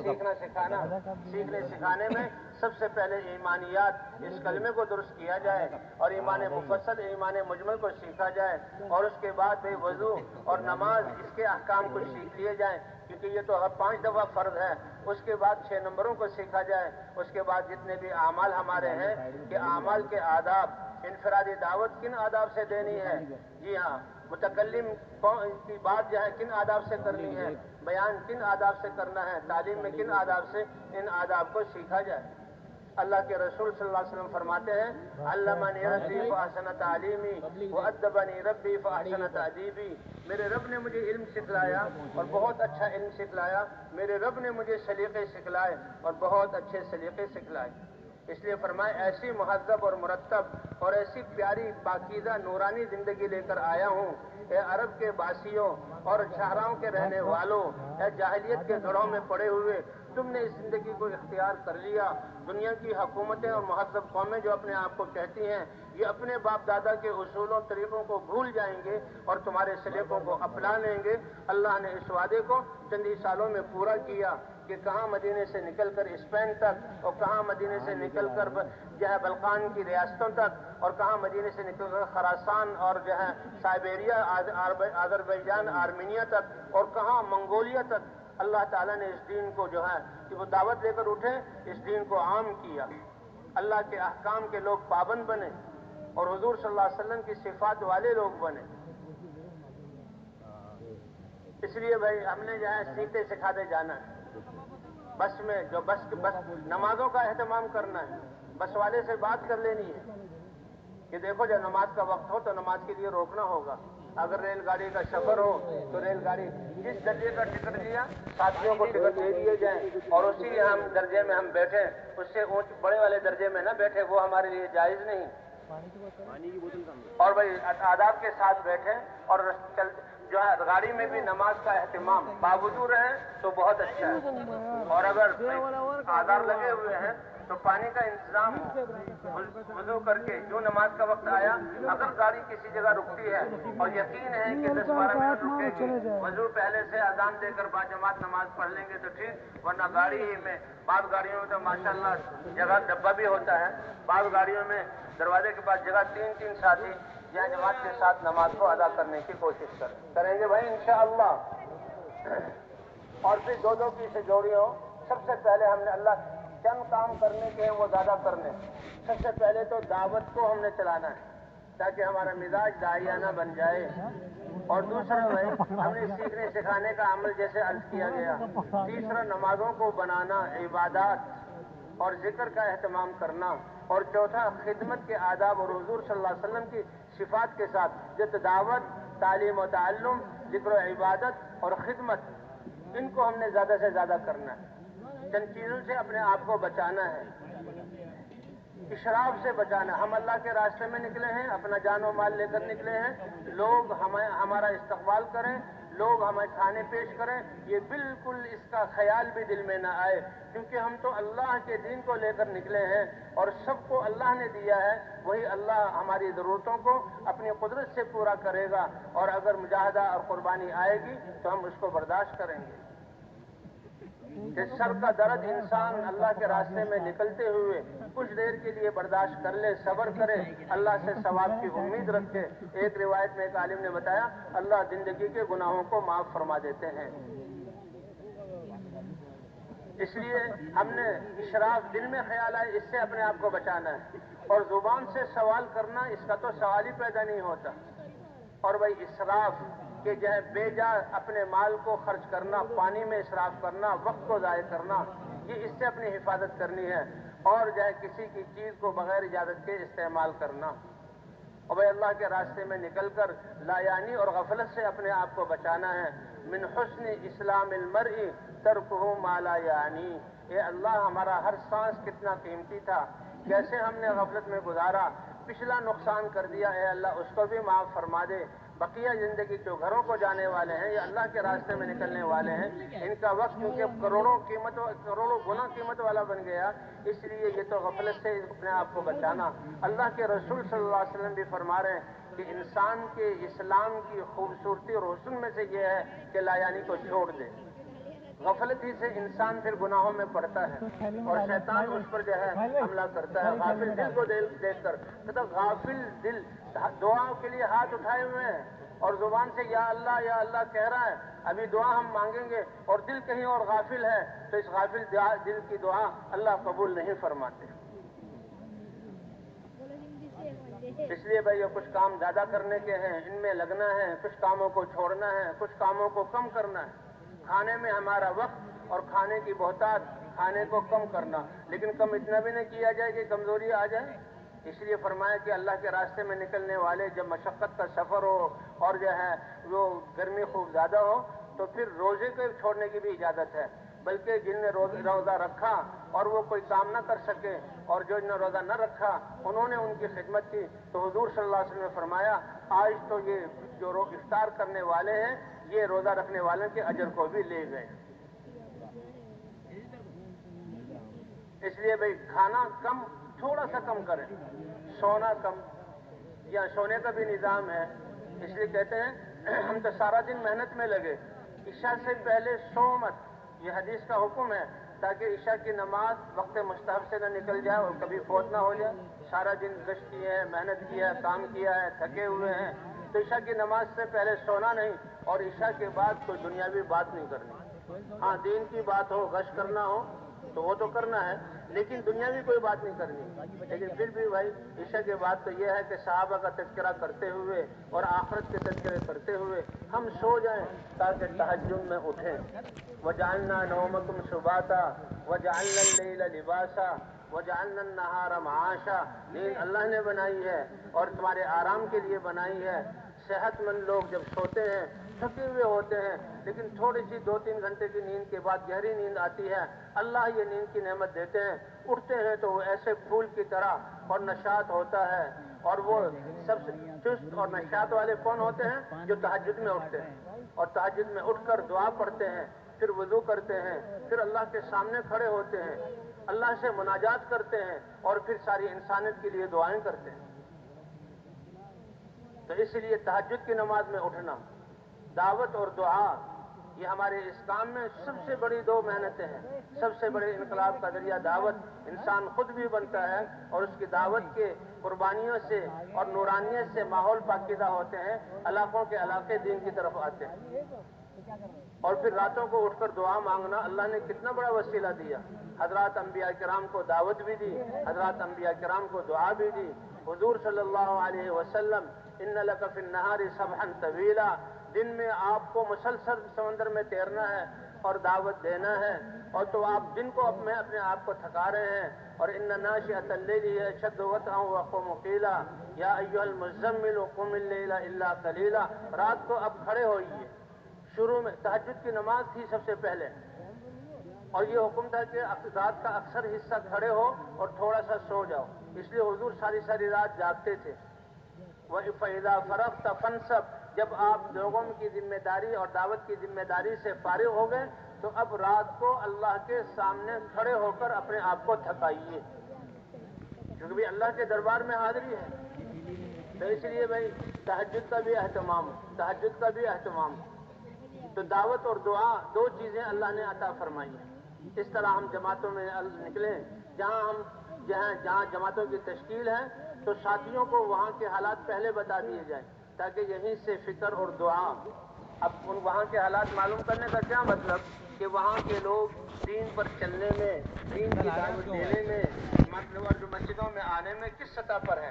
سیکھنے سکھانے میں سب سے پہلے ایمانیات، اس کلمے کو درست کیا جائے، اور ایمان مفصل، ایمان مجمل کو سیکھا جائے، اور اس کے بعد بھائی وضو اور نماز، اس کے احکام کو سیکھ لیے جائیں، کیونکہ یہ تو 5 دفعہ فرض ہے۔ اس کے بعد 6 نمبروں کو سیکھا جائے۔ اس کے بعد جتنے بھی اعمال ہمارے ہیں کہ اعمال کے آداب، انفرادی دعوت کن آداب سے دینی ہے، جی ہاں، متکلم کی بات جو ہے کن آداب سے کرنی ہے، بیان کن آداب سے کرنا ہے، تعلیم میں کن آداب سے، ان آداب کو سیکھا جائے۔ اللہ کے رسول صلی اللہ علیہ وسلم فرماتے ہیں، علمنی ربی فاحسن تعلیمی وادبنی ربی فاحسن تادیبی، میرے رب نے مجھے علم سکھلایا اور بہت اچھا علم سکھلایا، میرے رب نے مجھے سلیقے سکھلائے اور بہت اچھے سلیقے سکھلائے۔ اس لیے فرمائے ایسی مہذب اور مرتب اور ایسی پیاری پاکیزہ نورانی زندگی لے کر آیا ہوں، اے عرب کے باسیوں اور صحراؤں کے رہنے والوں، اے جاہلیت کے گڑھوں میں پڑے ہوئے، تم نے اس زندگی کو اختیار کر لیا۔ دنیا کی حکومتیں اور مہذب قومیں جو اپنے آپ کو کہتی ہیں، یہ اپنے باپ دادا کے اصولوں طریقوں کو بھول جائیں گے اور تمہارے سلیقوں کو اپنا لیں گے۔ اللہ نے اس وعدے کو چند ہی سالوں میں پورا کیا کہ کہاں مدینے سے نکل کر اسپین تک، اور کہاں مدینے سے نکل کر جو ہے بلقان کی ریاستوں تک، اور کہاں مدینے سے نکل کر خراسان اور جو ہے سائبیریا، آذربائیجان، آرمینیا تک، اور کہاں منگولیا تک اللہ تعالیٰ نے اس دین کو جو ہے کہ وہ دعوت لے کر اٹھے، اس دین کو عام کیا، اللہ کے احکام کے لوگ پابند بنے، اور حضور صلی اللہ علیہ وسلم کی صفات والے لوگ بنے۔ اس لیے بھائی ہم نے جو ہے سیکھتے سکھاتے جانا ہے۔ بس میں جو بس نمازوں کا اہتمام کرنا ہے، بس والے سے بات کر لینی ہے کہ دیکھو جب نماز کا وقت ہو تو نماز کے لیے روکنا ہوگا، اگر ریل گاڑی کا سفر ہو تو ریل گاڑی جس درجے کا ٹکٹ لیا ساتھیوں کو ٹکٹ دے دیے جائیں اور اسی ہم درجے میں ہم بیٹھیں، اس سے اونچ بڑے والے درجے میں نہ بیٹھے، وہ ہمارے لیے جائز نہیں۔ پانی کی بوتل اور بھائی آداب کے ساتھ بیٹھیں اور جو ہے گاڑی میں بھی نماز کا اہتمام باوجود رہے تو بہت اچھا ہے، اور اگر آداب لگے ہوئے ہیں تو پانی کا انتظام ہو، وضو کر کے جو نماز کا وقت آیا، اگر گاڑی کسی جگہ رکتی ہے اور یقین ہے کہ 10-12 منٹ رکے گی، وضو پہلے سے اذان دے کر باجماعت نماز پڑھ لیں گے تو ٹھیک، ورنہ گاڑی ہی میں بعض گاڑیوں میں تو ماشاءاللہ جگہ ڈبہ بھی ہوتا ہے، بعض گاڑیوں میں دروازے کے پاس جگہ 3-3 ساتھی یا جماعت کے ساتھ نماز کو ادا کرنے کی کوشش کریں گے بھائی انشاءاللہ۔ اور پھر دو کی سے جوڑیوں، سب سے پہلے ہم نے اللہ چند کام کرنے کے ہیں وہ زیادہ کرنے، سب سے پہلے تو دعوت کو ہم نے چلانا ہے تاکہ ہمارا مزاج داعیانہ بن جائے، اور دوسرا بھائی ہم نے سیکھنے سکھانے کا عمل جیسے عرض کیا گیا، تیسرا نمازوں کو بنانا، عبادات اور ذکر کا اہتمام کرنا، اور چوتھا خدمت کے آداب اور حضور صلی اللہ علیہ وسلم کی صفات کے ساتھ جت دعوت، تعلیم و تعلم، ذکر و عبادت اور خدمت، ان کو ہم نے زیادہ سے زیادہ کرنا ہے۔ جن چیزوں سے اپنے آپ کو بچانا ہے، اشراف سے بچانا۔ ہم اللہ کے راستے میں نکلے ہیں، اپنا جان و مال لے کر نکلے ہیں، لوگ ہمارا استقبال کریں، لوگ ہمیں کھانے پیش کریں، یہ بالکل اس کا خیال بھی دل میں نہ آئے، کیونکہ ہم تو اللہ کے دین کو لے کر نکلے ہیں اور سب کو اللہ نے دیا ہے، وہی اللہ ہماری ضرورتوں کو اپنی قدرت سے پورا کرے گا، اور اگر مجاہدہ اور قربانی آئے گی تو ہم اس کو برداشت کریں گے۔ کہ سر کا درد انسان اللہ کے راستے میں نکلتے ہوئے کچھ دیر کے لیے برداشت کر لے، صبر کرے، اللہ سے ثواب کی امید رکھے۔ ایک روایت میں ایک عالم نے بتایا اللہ زندگی کے گناہوں کو معاف فرما دیتے ہیں۔ اس لیے ہم نے اشراف دل میں خیال آئے اس سے اپنے آپ کو بچانا ہے، اور زبان سے سوال کرنا اس کا تو سوال ہی پیدا نہیں ہوتا، اور بھائی اسراف کہ جو ہے بے جا اپنے مال کو خرچ کرنا، پانی میں اسراف کرنا، وقت کو ضائع کرنا، یہ اس سے اپنی حفاظت کرنی ہے، اور جو ہے کسی کی چیز کو بغیر اجازت کے استعمال کرنا، اور بھائی اللہ کے راستے میں نکل کر لایانی اور غفلت سے اپنے آپ کو بچانا ہے۔ من حسن اسلام المرء ترکہ ما لا یعنی، اے اللہ ہمارا ہر سانس کتنا قیمتی تھا، کیسے ہم نے غفلت میں گزارا، پچھلا نقصان کر دیا، اے اللہ اس کو بھی معاف فرما دے۔ بقیہ زندگی جو گھروں کو جانے والے ہیں یا اللہ کے راستے میں نکلنے والے ہیں، ان کا وقت کیونکہ کروڑوں گنا قیمت والا بن گیا، اس لیے یہ تو غفلت سے اپنے آپ کو بچانا۔ اللہ کے رسول صلی اللہ علیہ وسلم بھی فرما رہے ہیں کہ انسان کے اسلام کی خوبصورتی اور حسن میں سے یہ ہے کہ لایانی کو چھوڑ دے۔ غفلت ہی سے انسان پھر گناہوں میں پڑتا ہے اور شیطان اس پر جو ہے حملہ کرتا ہے۔ غافل دل کو دیکھ کر کہتا غافل دل دعا کے لیے ہاتھ اٹھائے ہوئے ہیں اور زبان سے یا اللہ کہہ رہا ہے، ابھی دعا ہم مانگیں گے اور دل کہیں اور غافل ہے تو اس غافل دل کی دعا اللہ قبول نہیں فرماتے۔ اس لیے بھائی یہ کچھ کام زیادہ کرنے کے ہیں، ان میں لگنا ہے، کچھ کاموں کو چھوڑنا ہے، کچھ کاموں کو کم کرنا ہے۔ کھانے میں ہمارا وقت اور کھانے کی بہتات، کھانے کو کم کرنا، لیکن کم اتنا بھی نہیں کیا جائے کہ کمزوری آ جائے۔ اس لیے فرمایا کہ اللہ کے راستے میں نکلنے والے جب مشقت کا سفر ہو اور جو ہے وہ گرمی خوب زیادہ ہو تو پھر روزے کو چھوڑنے کی بھی اجازت ہے، بلکہ جن نے روزہ رکھا اور وہ کوئی کام نہ کر سکے اور جو نے روزہ نہ رکھا انہوں نے ان کی خدمت کی تو حضور صلی اللہ علیہ وسلم نے فرمایا آج تو یہ جو افطار کرنے والے ہیں یہ روزہ رکھنے والوں کے اجر کو بھی لے گئے۔ اس لیے بھئی کھانا کم، تھوڑا سا کم کریں، سونا کم، یا سونے کا بھی نظام ہے، اس لیے کہتے ہیں ہم تو سارا دن محنت میں لگے، عشاء سے پہلے سو مت، یہ حدیث کا حکم ہے تاکہ عشاء کی نماز وقت مستحب سے نہ نکل جائے اور کبھی فوت نہ ہو جائے۔ سارا دن گشت کیے ہیں، محنت کیا ہے، کام کیا ہے، تھکے ہوئے ہیں، تو عشاء کی نماز سے پہلے سونا نہیں اور عشاء کے بعد کوئی دنیاوی بات نہیں کرنی۔ ہاں دین کی بات ہو، غش کرنا ہو تو وہ تو کرنا ہے، لیکن دنیاوی کوئی بات نہیں کرنی۔ لیکن پھر بھی بھائی عشاء کے بعد تو یہ ہے کہ صحابہ کا تذکرہ کرتے ہوئے اور آخرت کے تذکرے کرتے ہوئے ہم سو جائیں تاکہ تہجد میں اٹھیں۔ وَجَعَلْنَا نَوْمَكُمْ سُبَاتًا وَجَعَلْنَا اللَّيْلَ لِبَاسًا وَجَعَلْنَا النَّهَارَ مَعَاشًا، نیند اللہ نے بنائی ہے اور تمہارے آرام کے لیے بنائی ہے، صحت مند لوگ جب سوتے ہیں تھکے ہوئے ہوتے ہیں، لیکن تھوڑی سی 2-3 گھنٹے کی نیند کے بعد گہری نیند آتی ہے، اللہ یہ نیند کی نعمت دیتے ہیں، اٹھتے ہیں تو وہ ایسے پھول کی طرح اور نشاط ہوتا ہے۔ اور وہ سب سے چست اور نشاط والے کون ہوتے ہیں؟ جو تہجد میں اٹھتے ہیں اور تہجد میں اٹھ کر دعا پڑھتے ہیں، پھر وضو کرتے ہیں، پھر اللہ کے سامنے کھڑے ہوتے ہیں، اللہ سے مناجات کرتے ہیں اور پھر ساری انسانیت کے لیے دعائیں کرتے ہیں۔ تو اس لیے تہجد کی نماز میں اٹھنا، دعوت اور دعا، یہ ہمارے اس کام میں سب سے بڑی 2 محنتیں ہیں۔ سب سے بڑے انقلاب کا ذریعہ دعوت، انسان خود بھی بنتا ہے اور اس کی دعوت کے قربانیوں سے اور نورانیت سے ماحول پاکیزہ ہوتے ہیں، علاقوں کے علاقے دین کی طرف آتے ہیں۔ اور پھر راتوں کو اٹھ کر دعا مانگنا، اللہ نے کتنا بڑا وسیلہ دیا۔ حضرات انبیاء کرام کو دعوت بھی دی، حضرات انبیاء کرام کو دعا بھی دی۔ حضور صلی اللہ علیہ وسلم ان لک فی النہار سبحا طویلا، دن میں آپ کو مسلسل سمندر میں تیرنا ہے اور دعوت دینا ہے، اور تو آپ دن کو میں اپنے آپ کو تھکا رہے ہیں۔ اور ان ناشئۃ اللیل ہی اشد وطئا واقوم قیلا یا ایھا المزمل قم اللیل الا قلیلا، رات کو اب کھڑے ہوئیے۔ شروع میں تہجد کی نماز تھی سب سے پہلے، اور یہ حکم تھا کہ رات کا اکثر حصہ کھڑے ہو اور تھوڑا سا سو جاؤ، اس لیے حضور ساری ساری رات جاگتے تھے۔ وَإِذَا فَرَغْتَ فَانْصَبْ، جب آپ لوگوں کی ذمہ داری اور دعوت کی ذمہ داری سے فارغ ہو گئے تو اب رات کو اللہ کے سامنے کھڑے ہو کر اپنے آپ کو تھکائیے، کیونکہ بھی اللہ کے دربار میں حاضری ہے۔ تو اس لیے بھائی تہجد کا بھی اہتمام، تہجد کا بھی اہتمام۔ تو دعوت اور دعا 2 چیزیں اللہ نے عطا فرمائی ہیں۔ اس طرح ہم جماعتوں میں نکلیں، جہاں جماعتوں کی تشکیل ہے تو ساتھیوں کو وہاں کے حالات پہلے بتا دیے جائیں تاکہ یہیں سے فکر اور دعا۔ اب ان وہاں کے حالات معلوم کرنے کا کیا مطلب کہ وہاں کے لوگ دین پر چلنے میں، دین کی دعوت دینے میں، مطلب اور جو مسجدوں میں آنے میں کس سطح پر ہے،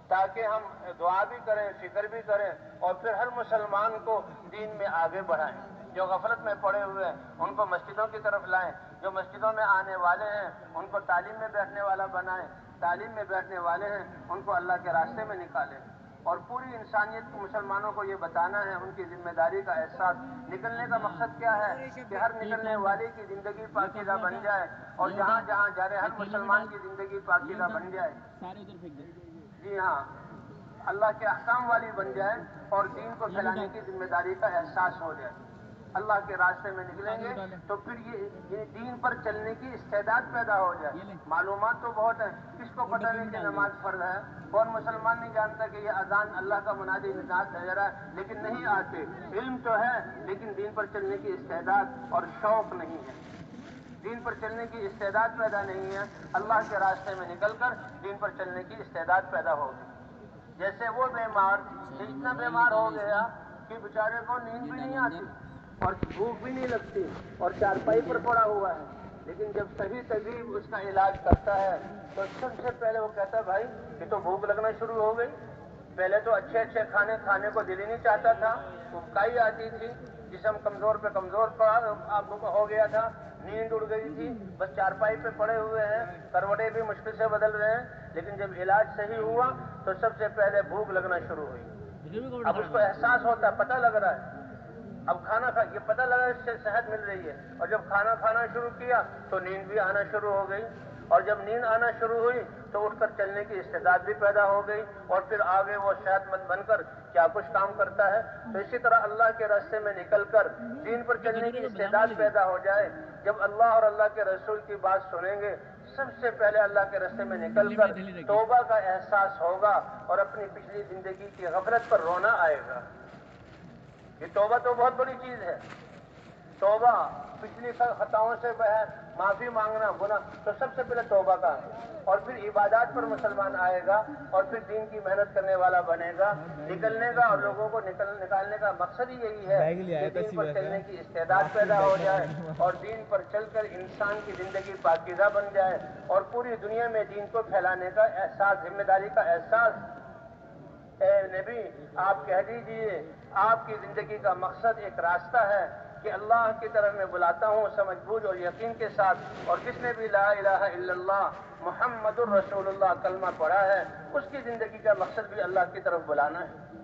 تاکہ ہم دعا بھی کریں، فکر بھی کریں اور پھر ہر مسلمان کو دین میں آگے بڑھائیں۔ جو غفلت میں پڑے ہوئے ہیں ان کو مسجدوں کی طرف لائیں، جو مسجدوں میں آنے والے ہیں ان کو تعلیم میں بیٹھنے والا بنائیں، تعلیم میں بیٹھنے والے ہیں ان کو اللہ کے راستے میں نکالیں، اور پوری انسانیت کو، مسلمانوں کو یہ بتانا ہے ان کی ذمہ داری کا احساس۔ نکلنے کا مقصد کیا ہے کہ ہر نکلنے والے کی زندگی پاکیزہ بن جائے اور جہاں جہاں جا رہے ہر مسلمان کی زندگی پاکیزہ بن جائے، جی ہاں، اللہ کے احکام والی بن جائے اور دین کو پھیلانے کی ذمہ داری کا احساس ہو جائے۔ اللہ کے راستے میں نکلیں گے تو پھر یہ دین پر چلنے کی استعداد پیدا ہو جائے۔ معلومات تو بہت ہیں، کس کو پتہ نہیں کہ نماز فرض ہے؟ کون مسلمان نہیں جانتا کہ یہ اذان اللہ کا منادی ندا دے رہا ہے؟ لیکن نہیں آتے، علم تو ہے لیکن دین پر چلنے کی استعداد اور شوق نہیں ہے، دین پر چلنے کی استعداد پیدا نہیں ہے۔ اللہ کے راستے میں نکل کر دین پر چلنے کی استعداد پیدا ہوگی۔ جیسے وہ بیمار اتنا بیمار ہو گیا کہ بیچارے کو نیند بھی نہیں آتی اور بھوک بھی نہیں لگتی اور چارپائی پر پڑا ہوا ہے، لیکن جب صحیح طبیب اس کا علاج کرتا ہے تو سب سے پہلے وہ کہتا ہے بھائی یہ تو بھوک لگنا شروع ہو گئی، پہلے تو اچھے اچھے کھانے کھانے کو دل ہی نہیں چاہتا تھا، اکائی آتی تھی، جسم کمزور پہ کمزور ہو گیا تھا، نیند اڑ گئی تھی، بس چارپائی پہ پڑے ہوئے ہیں، کروٹیں بھی مشکل سے بدل رہے ہیں، لیکن جب علاج صحیح ہوا تو سب سے پہلے بھوک لگنا شروع ہوئی۔ اب اس کو احساس ہوتا ہے، پتہ لگ رہا ہے، اب کھانا یہ پتہ لگا اس سے صحت مل رہی ہے، اور جب کھانا کھانا شروع کیا تو نیند بھی آنا شروع ہو گئی، اور جب نیند آنا شروع ہوئی تو اٹھ کر چلنے کی استعداد بھی پیدا ہو گئی، اور پھر آگے وہ صحت مند بن کر کیا کچھ کام کرتا ہے۔ تو اسی طرح اللہ کے راستے میں نکل کر دین پر چلنے کی استعداد پیدا ہو جائے۔ جب اللہ اور اللہ کے رسول کی بات سنیں گے سب سے پہلے اللہ کے راستے میں نکل کر توبہ کا احساس ہوگا اور اپنی پچھلی زندگی کی غفلت پر رونا آئے گا۔ یہ توبہ تو بہت بڑی چیز ہے، توبہ پچھلی خطاؤں سے معافی مانگنا، گناہ تو سب سے پہلے توبہ کا ہے، اور پھر عبادات پر مسلمان آئے گا اور پھر دین کی محنت کرنے والا بنے گا، نکلنے کا، اور لوگوں کو نکالنے کا مقصد ہی یہی ہے کہ دین پر چلنے کی استعداد پیدا ہو جائے اور دین پر چل کر انسان کی زندگی پاکیزہ بن جائے اور پوری دنیا میں دین کو پھیلانے کا احساس، ذمہ داری کا احساس۔ اے نبی آپ کہہ دیجئے آپ کی زندگی کا مقصد ایک راستہ ہے کہ اللہ کی طرف میں بلاتا ہوں سمجھ بوجھ اور یقین کے ساتھ، اور جس نے بھی لا الہ الا اللہ محمد الرسول اللہ کلمہ پڑھا ہے اس کی زندگی کا مقصد بھی اللہ کی طرف بلانا ہے۔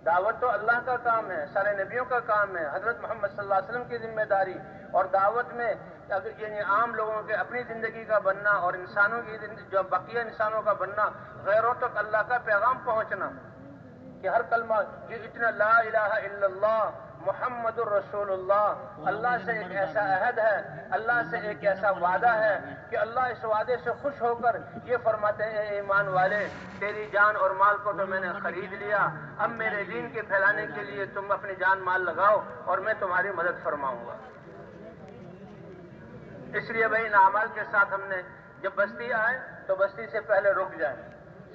دعوت تو اللہ کا کام ہے، سارے نبیوں کا کام ہے، حضرت محمد صلی اللہ علیہ وسلم کی ذمہ داری. اور دعوت میں یعنی عام لوگوں کے اپنی زندگی کا بننا اور انسانوں کی جو بقیہ انسانوں کا بننا، غیروں تک اللہ کا پیغام پہنچنا کہ ہر کلمہ یہ اتنا لا الہ الا اللہ محمد الرسول اللہ، اللہ سے ایک ایسا عہد ہے، اللہ سے ایک ایسا وعدہ ہے کہ اللہ اس وعدے سے خوش ہو کر یہ فرماتے ہیں اے ایمان والے، تیری جان اور مال کو تو میں نے خرید لیا، اب میرے دین کے پھیلانے کے لیے تم اپنی جان مال لگاؤ اور میں تمہاری مدد فرماؤں گا. اس لیے بھائی ان اعمال کے ساتھ ہم نے جب بستی آئے تو بستی سے پہلے رک جائیں،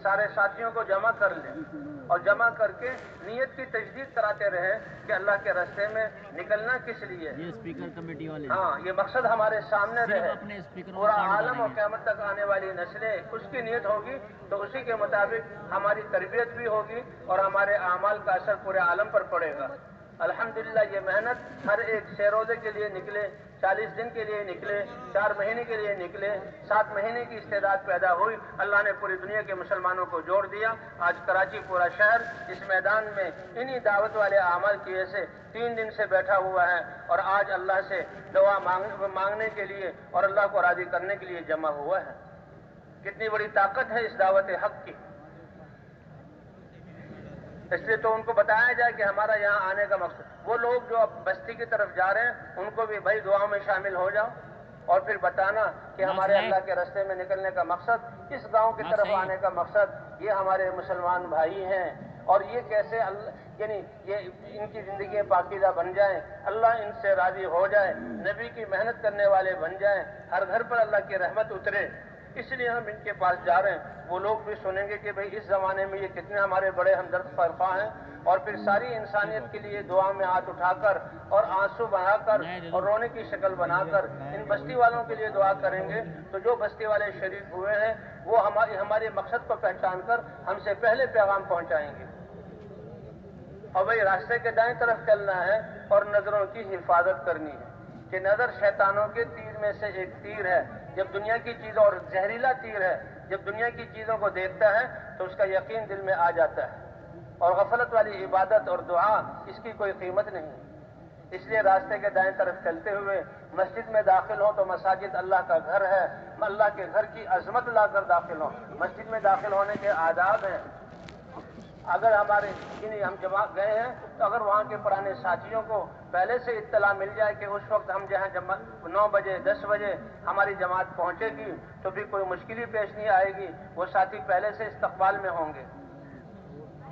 سارے ساتھیوں کو جمع کر لیں اور جمع کر کے نیت کی تجدید کراتے رہیں کہ اللہ کے راستے میں نکلنا کس لیے. یہ اسپیکر کمیٹی والے ہاں، یہ مقصد ہمارے سامنے رہے، پورا عالم اور قیامت تک آنے والی نسلیں اس کی نیت ہوگی تو اسی کے مطابق ہماری تربیت بھی ہوگی اور ہمارے اعمال کا اثر پورے عالم پر پڑے گا. الحمدللہ یہ محنت ہر ایک 6 روزے کے لیے نکلے، 40 دن کے لیے نکلے، 4 مہینے کے لیے نکلے، 7 مہینے کی استعداد پیدا ہوئی، اللہ نے پوری دنیا کے مسلمانوں کو جوڑ دیا. آج کراچی پورا شہر اس میدان میں انہی دعوت والے اعمال کی وجہ سے 3 دن سے بیٹھا ہوا ہے اور آج اللہ سے دعا مانگنے کے لیے اور اللہ کو راضی کرنے کے لیے جمع ہوا ہے. کتنی بڑی طاقت ہے اس دعوت حق کی. اس لیے تو ان کو بتایا جائے کہ ہمارا یہاں آنے کا مقصد، وہ لوگ جو اب بستی کی طرف جا رہے ہیں ان کو بھی بھائی دعاؤں میں شامل ہو جاؤ اور پھر بتانا کہ ہمارے اللہ کے راستے میں نکلنے کا مقصد، اس گاؤں کی طرف آنے کا مقصد یہ ہمارے مسلمان بھائی ہیں اور یہ کیسے یعنی یہ ان کی زندگیاں پاکیزہ بن جائیں، اللہ ان سے راضی ہو جائے، نبی کی محنت کرنے والے بن جائیں، ہر گھر پر اللہ کی رحمت اترے. اس لیے ہم ان کے پاس جا رہے ہیں. وہ لوگ بھی سنیں گے کہ بھئی اس زمانے میں یہ کتنے ہمارے بڑے ہمدرد فرقہ ہیں اور پھر ساری انسانیت کے لیے دعا میں ہاتھ اٹھا کر اور آنسو بہا کر اور رونے کی شکل بنا کر ان بستی والوں کے لیے دعا کریں گے. تو جو بستی والے شریک ہوئے ہیں وہ ہمارے مقصد کو پہچان کر ہم سے پہلے پیغام پہنچائیں گے. اور بھئی راستے کے دائیں طرف چلنا ہے اور نظروں کی حفاظت کرنی ہے کہ نظر شیطانوں کے تیر میں سے ایک تیر ہے. جب دنیا کی چیزوں اور زہریلا تیر ہے، جب دنیا کی چیزوں کو دیکھتا ہے تو اس کا یقین دل میں آ جاتا ہے اور غفلت والی عبادت اور دعا اس کی کوئی قیمت نہیں. اس لیے راستے کے دائیں طرف چلتے ہوئے مسجد میں داخل ہوں تو مساجد اللہ کا گھر ہے، اللہ کے گھر کی عظمت لا کر داخل ہوں. مسجد میں داخل ہونے کے آداب ہیں. اگر ہمارے ہم جمع گئے ہیں تو اگر وہاں کے پرانے ساتھیوں کو پہلے سے اطلاع مل جائے کہ اس وقت ہم جہاں 9 بجے 10 بجے ہماری جماعت پہنچے گی تو بھی کوئی مشکل ہی پیش نہیں آئے گی، وہ ساتھی پہلے سے استقبال میں ہوں گے.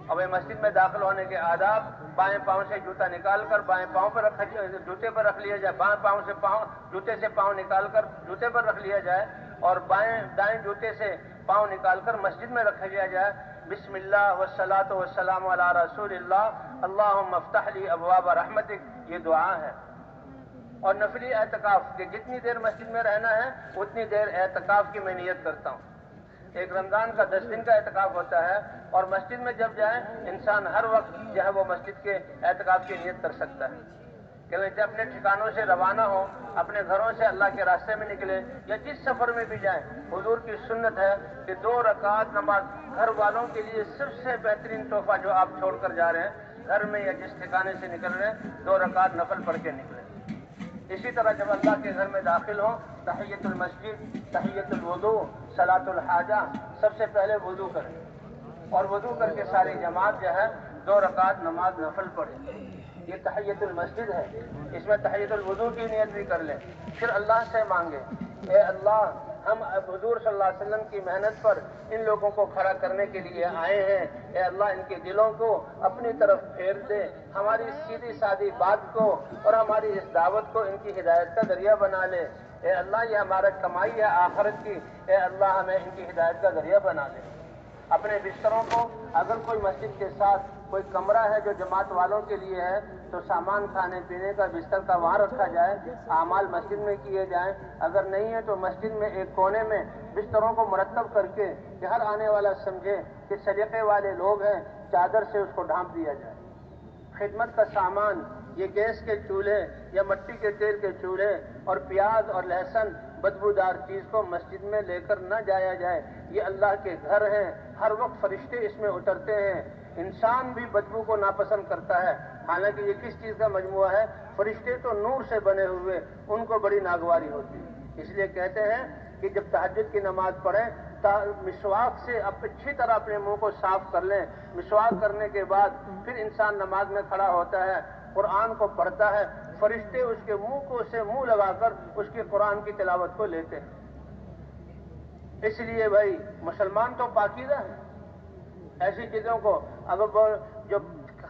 اب مسجد میں داخل ہونے کے آداب، بائیں پاؤں سے جوتا نکال کر بائیں پاؤں پر جوتے پر رکھ لیا جائے، بائیں پاؤں سے جوتے سے پاؤں نکال کر جوتے پر رکھ لیا جائے اور دائیں جوتے سے پاؤں نکال کر مسجد میں رکھ لیا جائے. بسم اللہ والصلاۃ والسلام علی رسول اللہ، اللہم افتح لی ابواب رحمتک، یہ دعا ہے. اور نفلی اعتکاف کہ جتنی دیر مسجد میں رہنا ہے اتنی دیر اعتکاف کی میں نیت کرتا ہوں. ایک رمضان کا 10 دن کا اعتکاف ہوتا ہے اور مسجد میں جب جائے انسان ہر وقت جو ہے وہ مسجد کے اعتکاف کی نیت کر سکتا ہے. کہ جب اپنے ٹھکانوں سے روانہ ہوں، اپنے گھروں سے اللہ کے راستے میں نکلے یا جس سفر میں بھی جائیں، حضور کی سنت ہے کہ 2 رکعت نماز گھر والوں کے لیے سب سے بہترین تحفہ جو آپ چھوڑ کر جا رہے ہیں، گھر میں یا جس ٹھکانے سے نکل رہے ہیں 2 رکعت نفل پڑھ کے نکلیں. اسی طرح جب اللہ کے گھر میں داخل ہوں، تحیت المسجد، تحیت الوضو، صلاۃ الحاجہ، سب سے پہلے وضو کریں اور وضو کر کے ساری جماعت جو ہے 2 رکعت نماز نفل پڑھے. یہ تحیت المسجد ہے. اس میں تحیت الوضو کی نیت بھی کر لیں. پھر اللہ سے مانگے، اے اللہ ہم حضور صلی اللہ علیہ وسلم کی محنت پر ان لوگوں کو کھڑا کرنے کے لیے آئے ہیں، اے اللہ ان کے دلوں کو اپنی طرف پھیر دے، ہماری سیدھی سادی بات کو اور ہماری اس دعوت کو ان کی ہدایت کا ذریعہ بنا لے. اے اللہ یہ ہمارا کمائی ہے آخرت کی، اے اللہ ہمیں ان کی ہدایت کا ذریعہ بنا لے. اپنے بستروں کو اگر کوئی مسجد کے ساتھ کوئی کمرہ ہے جو جماعت والوں کے لیے ہے تو سامان کھانے پینے کا بستر کا وہاں رکھا جائے، اعمال مسجد میں کیے جائیں. اگر نہیں ہے تو مسجد میں ایک کونے میں بستروں کو مرتب کر کے کہ ہر آنے والا سمجھے کہ سلیقے والے لوگ ہیں، چادر سے اس کو ڈھانپ دیا جائے. خدمت کا سامان، یہ گیس کے چولہے یا مٹی کے تیل کے چولہے اور پیاز اور لہسن بدبودار چیز کو مسجد میں لے کر نہ جایا جائے. یہ اللہ کے گھر ہیں، ہر وقت فرشتے اس میں اترتے ہیں. انسان بھی بدبو کو ناپسند کرتا ہے، حالانکہ یہ کس چیز کا مجموعہ ہے؟ فرشتے تو نور سے بنے ہوئے، ان کو بڑی ناگواری ہوتی ہے۔ اس لیے کہتے ہیں کہ جب تہجد کی نماز پڑھیں مسواک سے اچھی طرح اپنے منہ کو صاف کر لیں۔ مسواک کرنے کے بعد پھر انسان نماز میں کھڑا ہوتا ہے، قرآن کو پڑھتا ہے، فرشتے اس کے منہ کو سے منہ لگا کر اس کے قرآن کی تلاوت کو لیتے ہیں۔ اس لیے بھائی مسلمان تو پاکیزہ ہیں، ایسی چیزوں کو اگر جو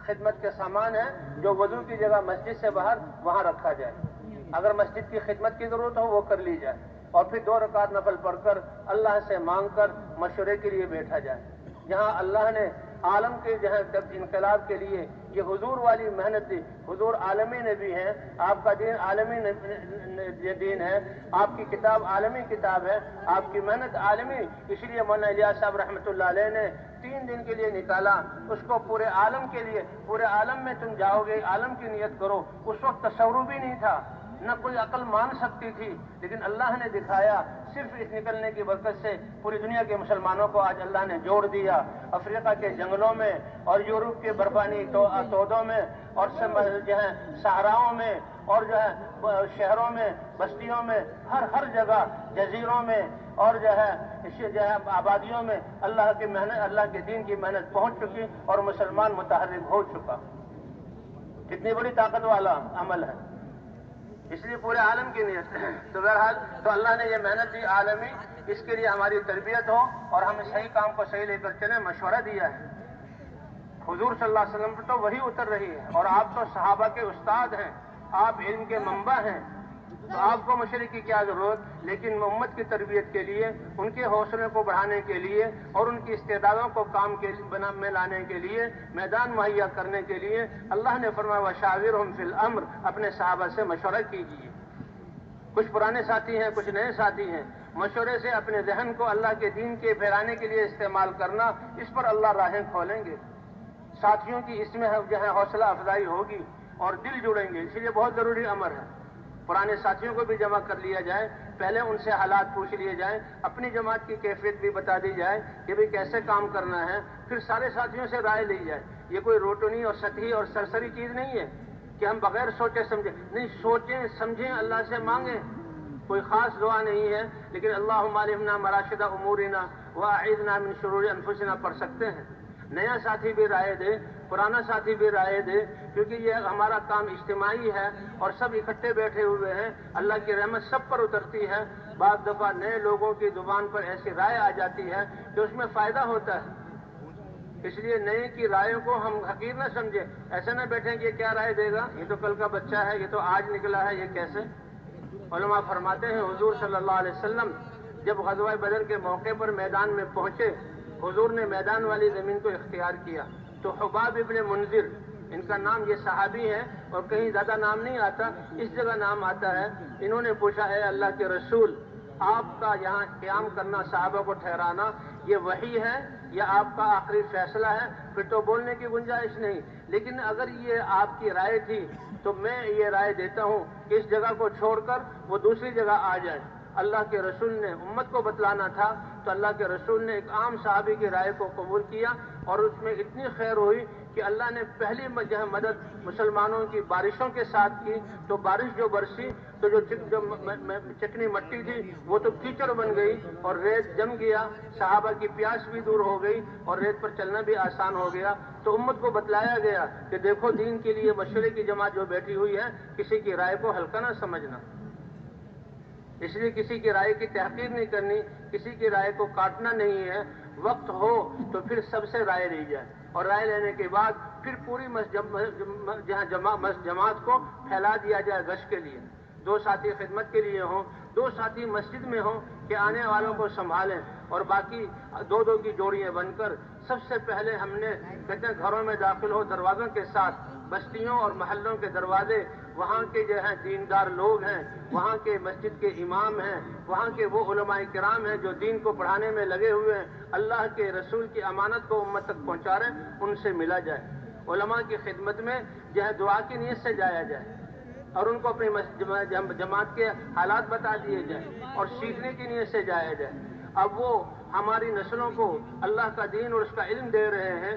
خدمت کے سامان ہے جو وضو کی جگہ مسجد سے باہر وہاں رکھا جائے، اگر مسجد کی خدمت کی ضرورت ہو وہ کر لی جائے، اور پھر 2 رکعت نفل پڑھ کر اللہ سے مانگ کر مشورے کے لیے بیٹھا جائے۔ جہاں اللہ نے عالم کے جہاں انقلاب کے لیے یہ حضور والی محنت دی، حضور عالمی نبی ہیں، آپ کا دین عالمی دین ہے، آپ کی کتاب عالمی کتاب ہے، آپ کی محنت عالمی، اس لیے مولانا الیاس صاحب رحمۃ اللہ علیہ نے 3 دن کے لیے نکالا، اس کو پورے عالم کے لیے، پورے عالم میں تم جاؤ گے، عالم کی نیت کرو۔ اس وقت تصور بھی نہیں تھا، نہ کوئی عقل مان سکتی تھی، لیکن اللہ نے دکھایا، صرف اس نکلنے کی برکت سے پوری دنیا کے مسلمانوں کو آج اللہ نے جوڑ دیا۔ افریقہ کے جنگلوں میں اور یورپ کے برفانی تودوں میں اور جو ہے صحراؤں میں اور جو ہے شہروں میں، بستیوں میں، ہر جگہ، جزیروں میں اور جو ہے آبادیوں میں اللہ کی محنت، اللہ کے دین کی محنت پہنچ چکی اور مسلمان متحرک ہو چکا۔ کتنی بڑی طاقت والا عمل ہے، اس لیے پورے عالم کی نیت ہے۔ تو بہرحال تو اللہ نے یہ محنت دی عالمی، اس کے لیے ہماری تربیت ہو اور ہم صحیح کام کو صحیح لے کر چلیں، مشورہ دیا ہے۔ حضور صلی اللہ علیہ وسلم پر تو وہی اتر رہی ہے، اور آپ تو صحابہ کے استاد ہیں، آپ علم کے منبع ہیں، تو آپ کو مشورے کی کیا ضرورت؟ لیکن امت کی تربیت کے لیے، ان کے حوصلے کو بڑھانے کے لیے اور ان کی استعدادوں کو کام میں لانے کے لیے، میدان مہیا کرنے کے لیے اللہ نے فرمایا وَشَاوِرْهُمْ فِي الْأَمْرِ، اپنے صحابہ سے مشورہ کیجیے۔ کچھ پرانے ساتھی ہیں، کچھ نئے ساتھی ہیں، مشورے سے اپنے ذہن کو اللہ کے دین کے پھیلانے کے لیے استعمال کرنا، اس پر اللہ راہیں کھولیں گے۔ ساتھیوں کی اس میں جو ہے حوصلہ افزائی ہوگی اور دل جڑیں گے، اس لیے بہت ضروری امر ہے۔ پرانے ساتھیوں کو بھی جمع کر لیا جائے، پہلے ان سے حالات پوچھ لیے جائیں، اپنی جماعت کی کیفیت بھی بتا دی جائے کہ بھئی کیسے کام کرنا ہے، پھر سارے ساتھیوں سے رائے لی جائے۔ یہ کوئی روٹنی اور سطحی اور سرسری چیز نہیں ہے کہ ہم بغیر سوچے سمجھے، نہیں، سوچیں سمجھیں، اللہ سے مانگیں۔ کوئی خاص دعا نہیں ہے، لیکن اللہم علمنا مراشد امورنا واعذنا من شرور انفسنا پڑھ سکتے ہیں۔ نیا ساتھی بھی رائے دے، پرانا ساتھی بھی رائے دے، کیونکہ یہ ہمارا کام اجتماعی ہے اور سب اکٹھے بیٹھے ہوئے ہیں، اللہ کی رحمت سب پر اترتی ہے۔ بعض دفعہ نئے لوگوں کی زبان پر ایسی رائے آ جاتی ہے کہ اس میں فائدہ ہوتا ہے، اس لیے نئے کی رائے کو ہم حقیر نہ سمجھیں، ایسے نہ بیٹھیں کہ یہ کیا رائے دے گا، یہ تو کل کا بچہ ہے، یہ تو آج نکلا ہے، یہ کیسے؟ علماء فرماتے ہیں حضور صلی اللہ علیہ وسلم جب غزوہ بدر کے موقع پر میدان میں پہنچے، حضور نے میدان والی زمین کو اختیار کیا، تو حباب ابن منذر، ان کا نام، یہ صحابی ہے اور کہیں زیادہ نام نہیں آتا، اس جگہ نام آتا ہے، انہوں نے پوچھا اے اللہ کے رسول، آپ کا یہاں قیام کرنا، صحابہ کو ٹھہرانا، یہ وحی ہے یا آپ کا آخری فیصلہ ہے؟ پھر تو بولنے کی گنجائش نہیں، لیکن اگر یہ آپ کی رائے تھی تو میں یہ رائے دیتا ہوں کہ اس جگہ کو چھوڑ کر وہ دوسری جگہ آ جائے۔ اللہ کے رسول نے امت کو بتلانا تھا، تو اللہ کے رسول نے ایک عام صحابی کی رائے کو قبول کیا، اور اس میں اتنی خیر ہوئی کہ اللہ نے پہلی مدد مسلمانوں کی بارشوں کے ساتھ کی، تو بارش جو برسی تو جو چکنی مٹی تھی وہ تو کیچڑ بن گئی اور ریت جم گیا، صحابہ کی پیاس بھی دور ہو گئی اور ریت پر چلنا بھی آسان ہو گیا۔ تو امت کو بتلایا گیا کہ دیکھو دین کے لیے مشورے کی جماعت جو بیٹھی ہوئی ہے، کسی کی رائے کو ہلکا نہ سمجھنا، اس لیے کسی کی رائے کی تحقیر نہیں کرنی، کسی کی رائے کو کاٹنا نہیں ہے۔ وقت ہو تو پھر سب سے رائے لی جائے، اور رائے لینے کے بعد پھر پوری جماعت کو پھیلا دیا جائے گشت کے لیے۔ 2 ساتھی خدمت کے لیے ہوں، 2 ساتھی مسجد میں ہوں کہ آنے والوں کو سنبھالیں، اور باقی 2 کی جوڑیاں بن کر سب سے پہلے ہم نے کہتے ہیں گھروں میں داخل ہو دروازوں کے ساتھ، بستیوں اور محلوں کے دروازے، وہاں کے جو ہیں دیندار لوگ ہیں، وہاں کے مسجد کے امام ہیں، وہاں کے وہ علماء کرام ہیں جو دین کو پڑھانے میں لگے ہوئے ہیں، اللہ کے رسول کی امانت کو امت تک پہنچا رہے ہیں، ان سے ملا جائے۔ علماء کی خدمت میں جو ہے دعا کی نیت سے جایا جائے، اور ان کو اپنی جماعت کے حالات بتا دیے جائیں اور سیکھنے کی نیت سے جایا جائے۔ اب وہ ہماری نسلوں کو اللہ کا دین اور اس کا علم دے رہے ہیں،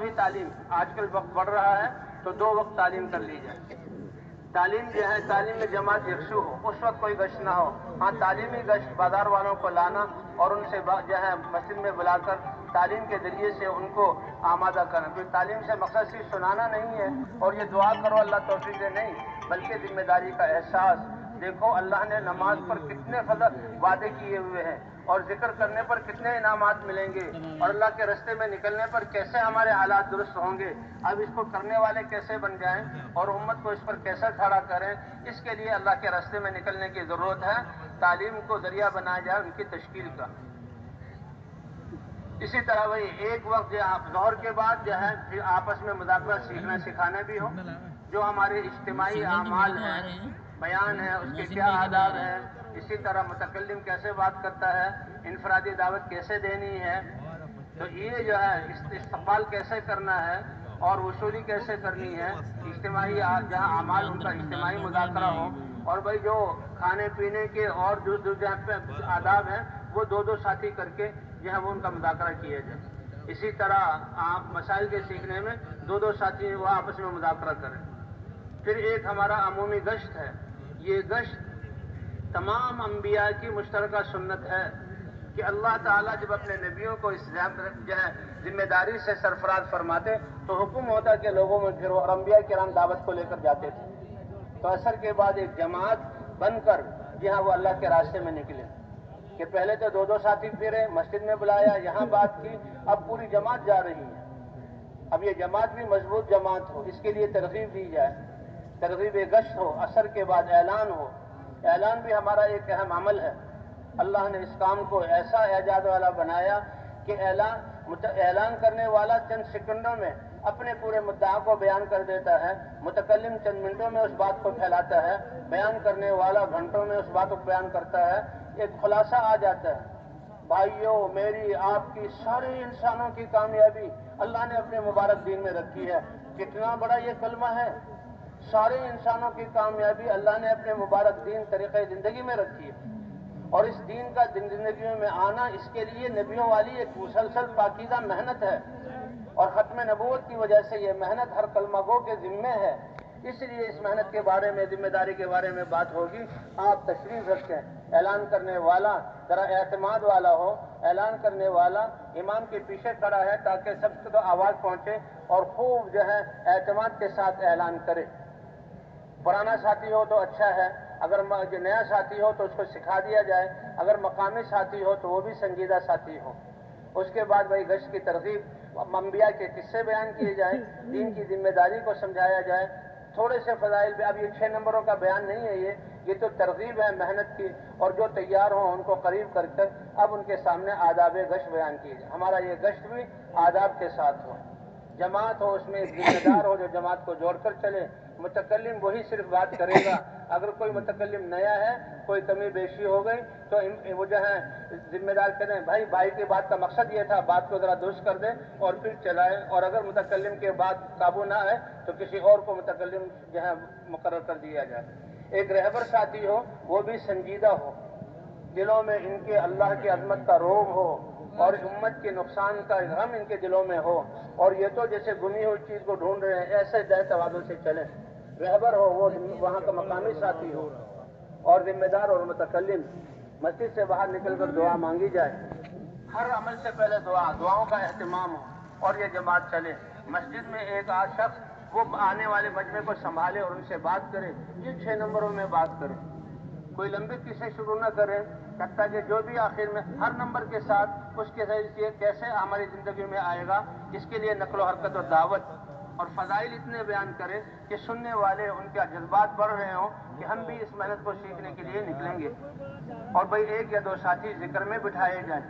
بھی تعلیم، آج کل وقت بڑھ رہا ہے تو 2 وقت تعلیم کر لی جائے۔ تعلیم جو ہے، تعلیم میں جماعت یکسو ہو، اس وقت کوئی گشت نہ ہو۔ ہاں تعلیمی گشت بازار والوں کو لانا اور ان سے جو ہے مسجد میں بلا کر تعلیم کے ذریعے سے ان کو آمادہ کرنا، کیونکہ تعلیم سے مقصد صرف سنانا نہیں ہے اور یہ دعا کرو اللہ توفیق دے، نہیں، بلکہ ذمہ داری کا احساس۔ دیکھو اللہ نے نماز پر کتنے فضل وعدے کیے ہوئے ہیں اور ذکر کرنے پر کتنے انعامات ملیں گے، اور اللہ کے راستے میں نکلنے پر کیسے ہمارے حالات درست ہوں گے۔ اب اس کو کرنے والے کیسے بن جائیں اور امت کو اس پر کیسے کھڑا کریں، اس کے لیے اللہ کے راستے میں نکلنے کی ضرورت ہے۔ تعلیم کو ذریعہ بنایا جائے ان کی تشکیل کا۔ اسی طرح وہی ایک وقت جو ظہر کے بعد جو ہے پھر آپس میں مذاکرہ سیکھنا سکھانا بھی ہو، جو ہمارے اجتماعی اعمال ہیں، بیان ہے، اس کے کیا آداب ہیں، اسی طرح متکلم کیسے بات کرتا ہے، انفرادی دعوت کیسے دینی ہے، تو یہ جو ہے استقبال کیسے کرنا ہے اور وصولی کیسے کرنی ہے، اجتماعی جہاں اعمال ان کا اجتماعی مذاکرہ ہو، اور بھائی جو کھانے پینے کے اور جو جہاں پہ آداب ہیں وہ 2 ساتھی کر کے جو ہے وہ ان کا مذاکرہ کیا جائے۔ اسی طرح آپ مسائل کے سیکھنے میں 2 ساتھی وہ آپس میں مذاکرہ کریں۔ پھر ایک ہمارا عمومی گشت ہے، یہ گشت تمام انبیاء کی مشترکہ سنت ہے کہ اللہ تعالیٰ جب اپنے نبیوں کو اس جو ہے ذمہ داری سے سرفراز فرماتے تو حکم ہوتا کہ لوگوں میں پھر اور انبیاء کرام دعوت کو لے کر جاتے تھے، تو عصر کے بعد ایک جماعت بن کر جہاں وہ اللہ کے راستے میں نکلے، کہ پہلے تو 2 ساتھی پھرے، مسجد میں بلایا، یہاں بات کی، اب پوری جماعت جا رہی ہے۔ اب یہ جماعت بھی مضبوط جماعت ہو، اس کے لیے ترغیب دی جائے، ترغیب گشت ہو، عصر کے بعد اعلان ہو۔ اعلان بھی ہمارا ایک اہم عمل ہے۔ اللہ نے اس کام کو ایسا اعجاز والا بنایا کہ اعلان کرنے والا چند سیکنڈوں میں اپنے پورے مدعا کو بیان کر دیتا ہے، متکلم چند منٹوں میں اس بات کو پھیلاتا ہے، بیان کرنے والا گھنٹوں میں اس بات کو بیان کرتا ہے، ایک خلاصہ آ جاتا ہے۔ بھائیوں، میری آپ کی سارے انسانوں کی کامیابی اللہ نے اپنے مبارک دین میں رکھی ہے۔ کتنا بڑا یہ کلمہ ہے، سارے انسانوں کی کامیابی اللہ نے اپنے مبارک دین طریقہ زندگی میں رکھی ہے، اور اس دین کا زندگیوں میں آنا اس کے لیے نبیوں والی ایک مسلسل پاکیزہ محنت ہے، اور ختم نبوت کی وجہ سے یہ محنت ہر کلمہ گو کے ذمے ہے۔ اس لیے اس محنت کے بارے میں، ذمہ داری کے بارے میں بات ہوگی۔ آپ تشریف رکھیں۔ اعلان کرنے والا ذرا اعتماد والا ہو، اعلان کرنے والا امام کے پیچھے کھڑا ہے تاکہ سب کو آواز پہنچے اور خوب جو ہے اعتماد کے ساتھ اعلان کرے۔ پرانا ساتھی ہو تو اچھا ہے، اگر جو نیا ساتھی ہو تو اس کو سکھا دیا جائے، اگر مقامی ساتھی ہو تو وہ بھی سنجیدہ ساتھی ہو۔ اس کے بعد بھائی گشت کی ترغیب، انبیاء کے قصے بیان کیے جائیں، دین کی ذمہ داری کو سمجھایا جائے، تھوڑے سے فضائل بھی، اب یہ 6 نمبروں کا بیان نہیں ہے، یہ تو ترغیب ہے محنت کی، اور جو تیار ہوں ان کو قریب کر کر اب ان کے سامنے آداب گشت بیان کیے جائیں۔ ہمارا یہ گشت بھی آداب کے ساتھ ہو، جماعت ہو، اس میں ایک ذمہ دار ہو جو جماعت کو جوڑ کر چلے، متکلم وہی صرف بات کرے گا، اگر کوئی متکلم نیا ہے، کوئی کمی بیشی ہو گئی تو وہ جو ہے ذمہ دار کہتے ہیں بھائی کی بات کا مقصد یہ تھا، بات کو ذرا درست کر دیں اور پھر چلائیں، اور اگر متکلم کے بات قابو نہ آئے تو کسی اور کو متکلم جو ہے مقرر کر دیا جائے۔ ایک رہبر ساتھی ہو، وہ بھی سنجیدہ ہو، دلوں میں ان کے اللہ کی عظمت کا روب ہو اور امت کے نقصان کا غم ان کے دلوں میں ہو، اور یہ تو جیسے گمی ہوئی چیز کو ڈھونڈ رہے ہیں ایسے دہ توازن سے چلیں۔ رہبر ہو، وہ وہاں کا مقامی ساتھی ہو، اور ذمہ دار اور متکلم۔ مسجد سے باہر نکل کر دعا مانگی جائے، ہر عمل سے پہلے دعاؤں کا اہتمام ہو، اور یہ جماعت چلے۔ مسجد میں ایک آدھ شخص وہ آنے والے مجمع کو سنبھالے اور ان سے بات کرے، یہ 6 نمبروں میں بات کرے، کوئی لمبے قصے شروع نہ کریں، حتیٰ کہ جو بھی آخر میں ہر نمبر کے ساتھ اس کے ذریعے کیسے ہماری زندگی میں آئے گا، اس کے لیے نقل و حرکت اور دعوت اور فضائل اتنے بیان کرے کہ سننے والے ان کے جذبات بڑھ رہے ہوں کہ ہم بھی اس محنت کو سیکھنے کے لیے نکلیں گے۔ اور بھئی 1 یا 2 ساتھی ذکر میں بٹھائے جائیں۔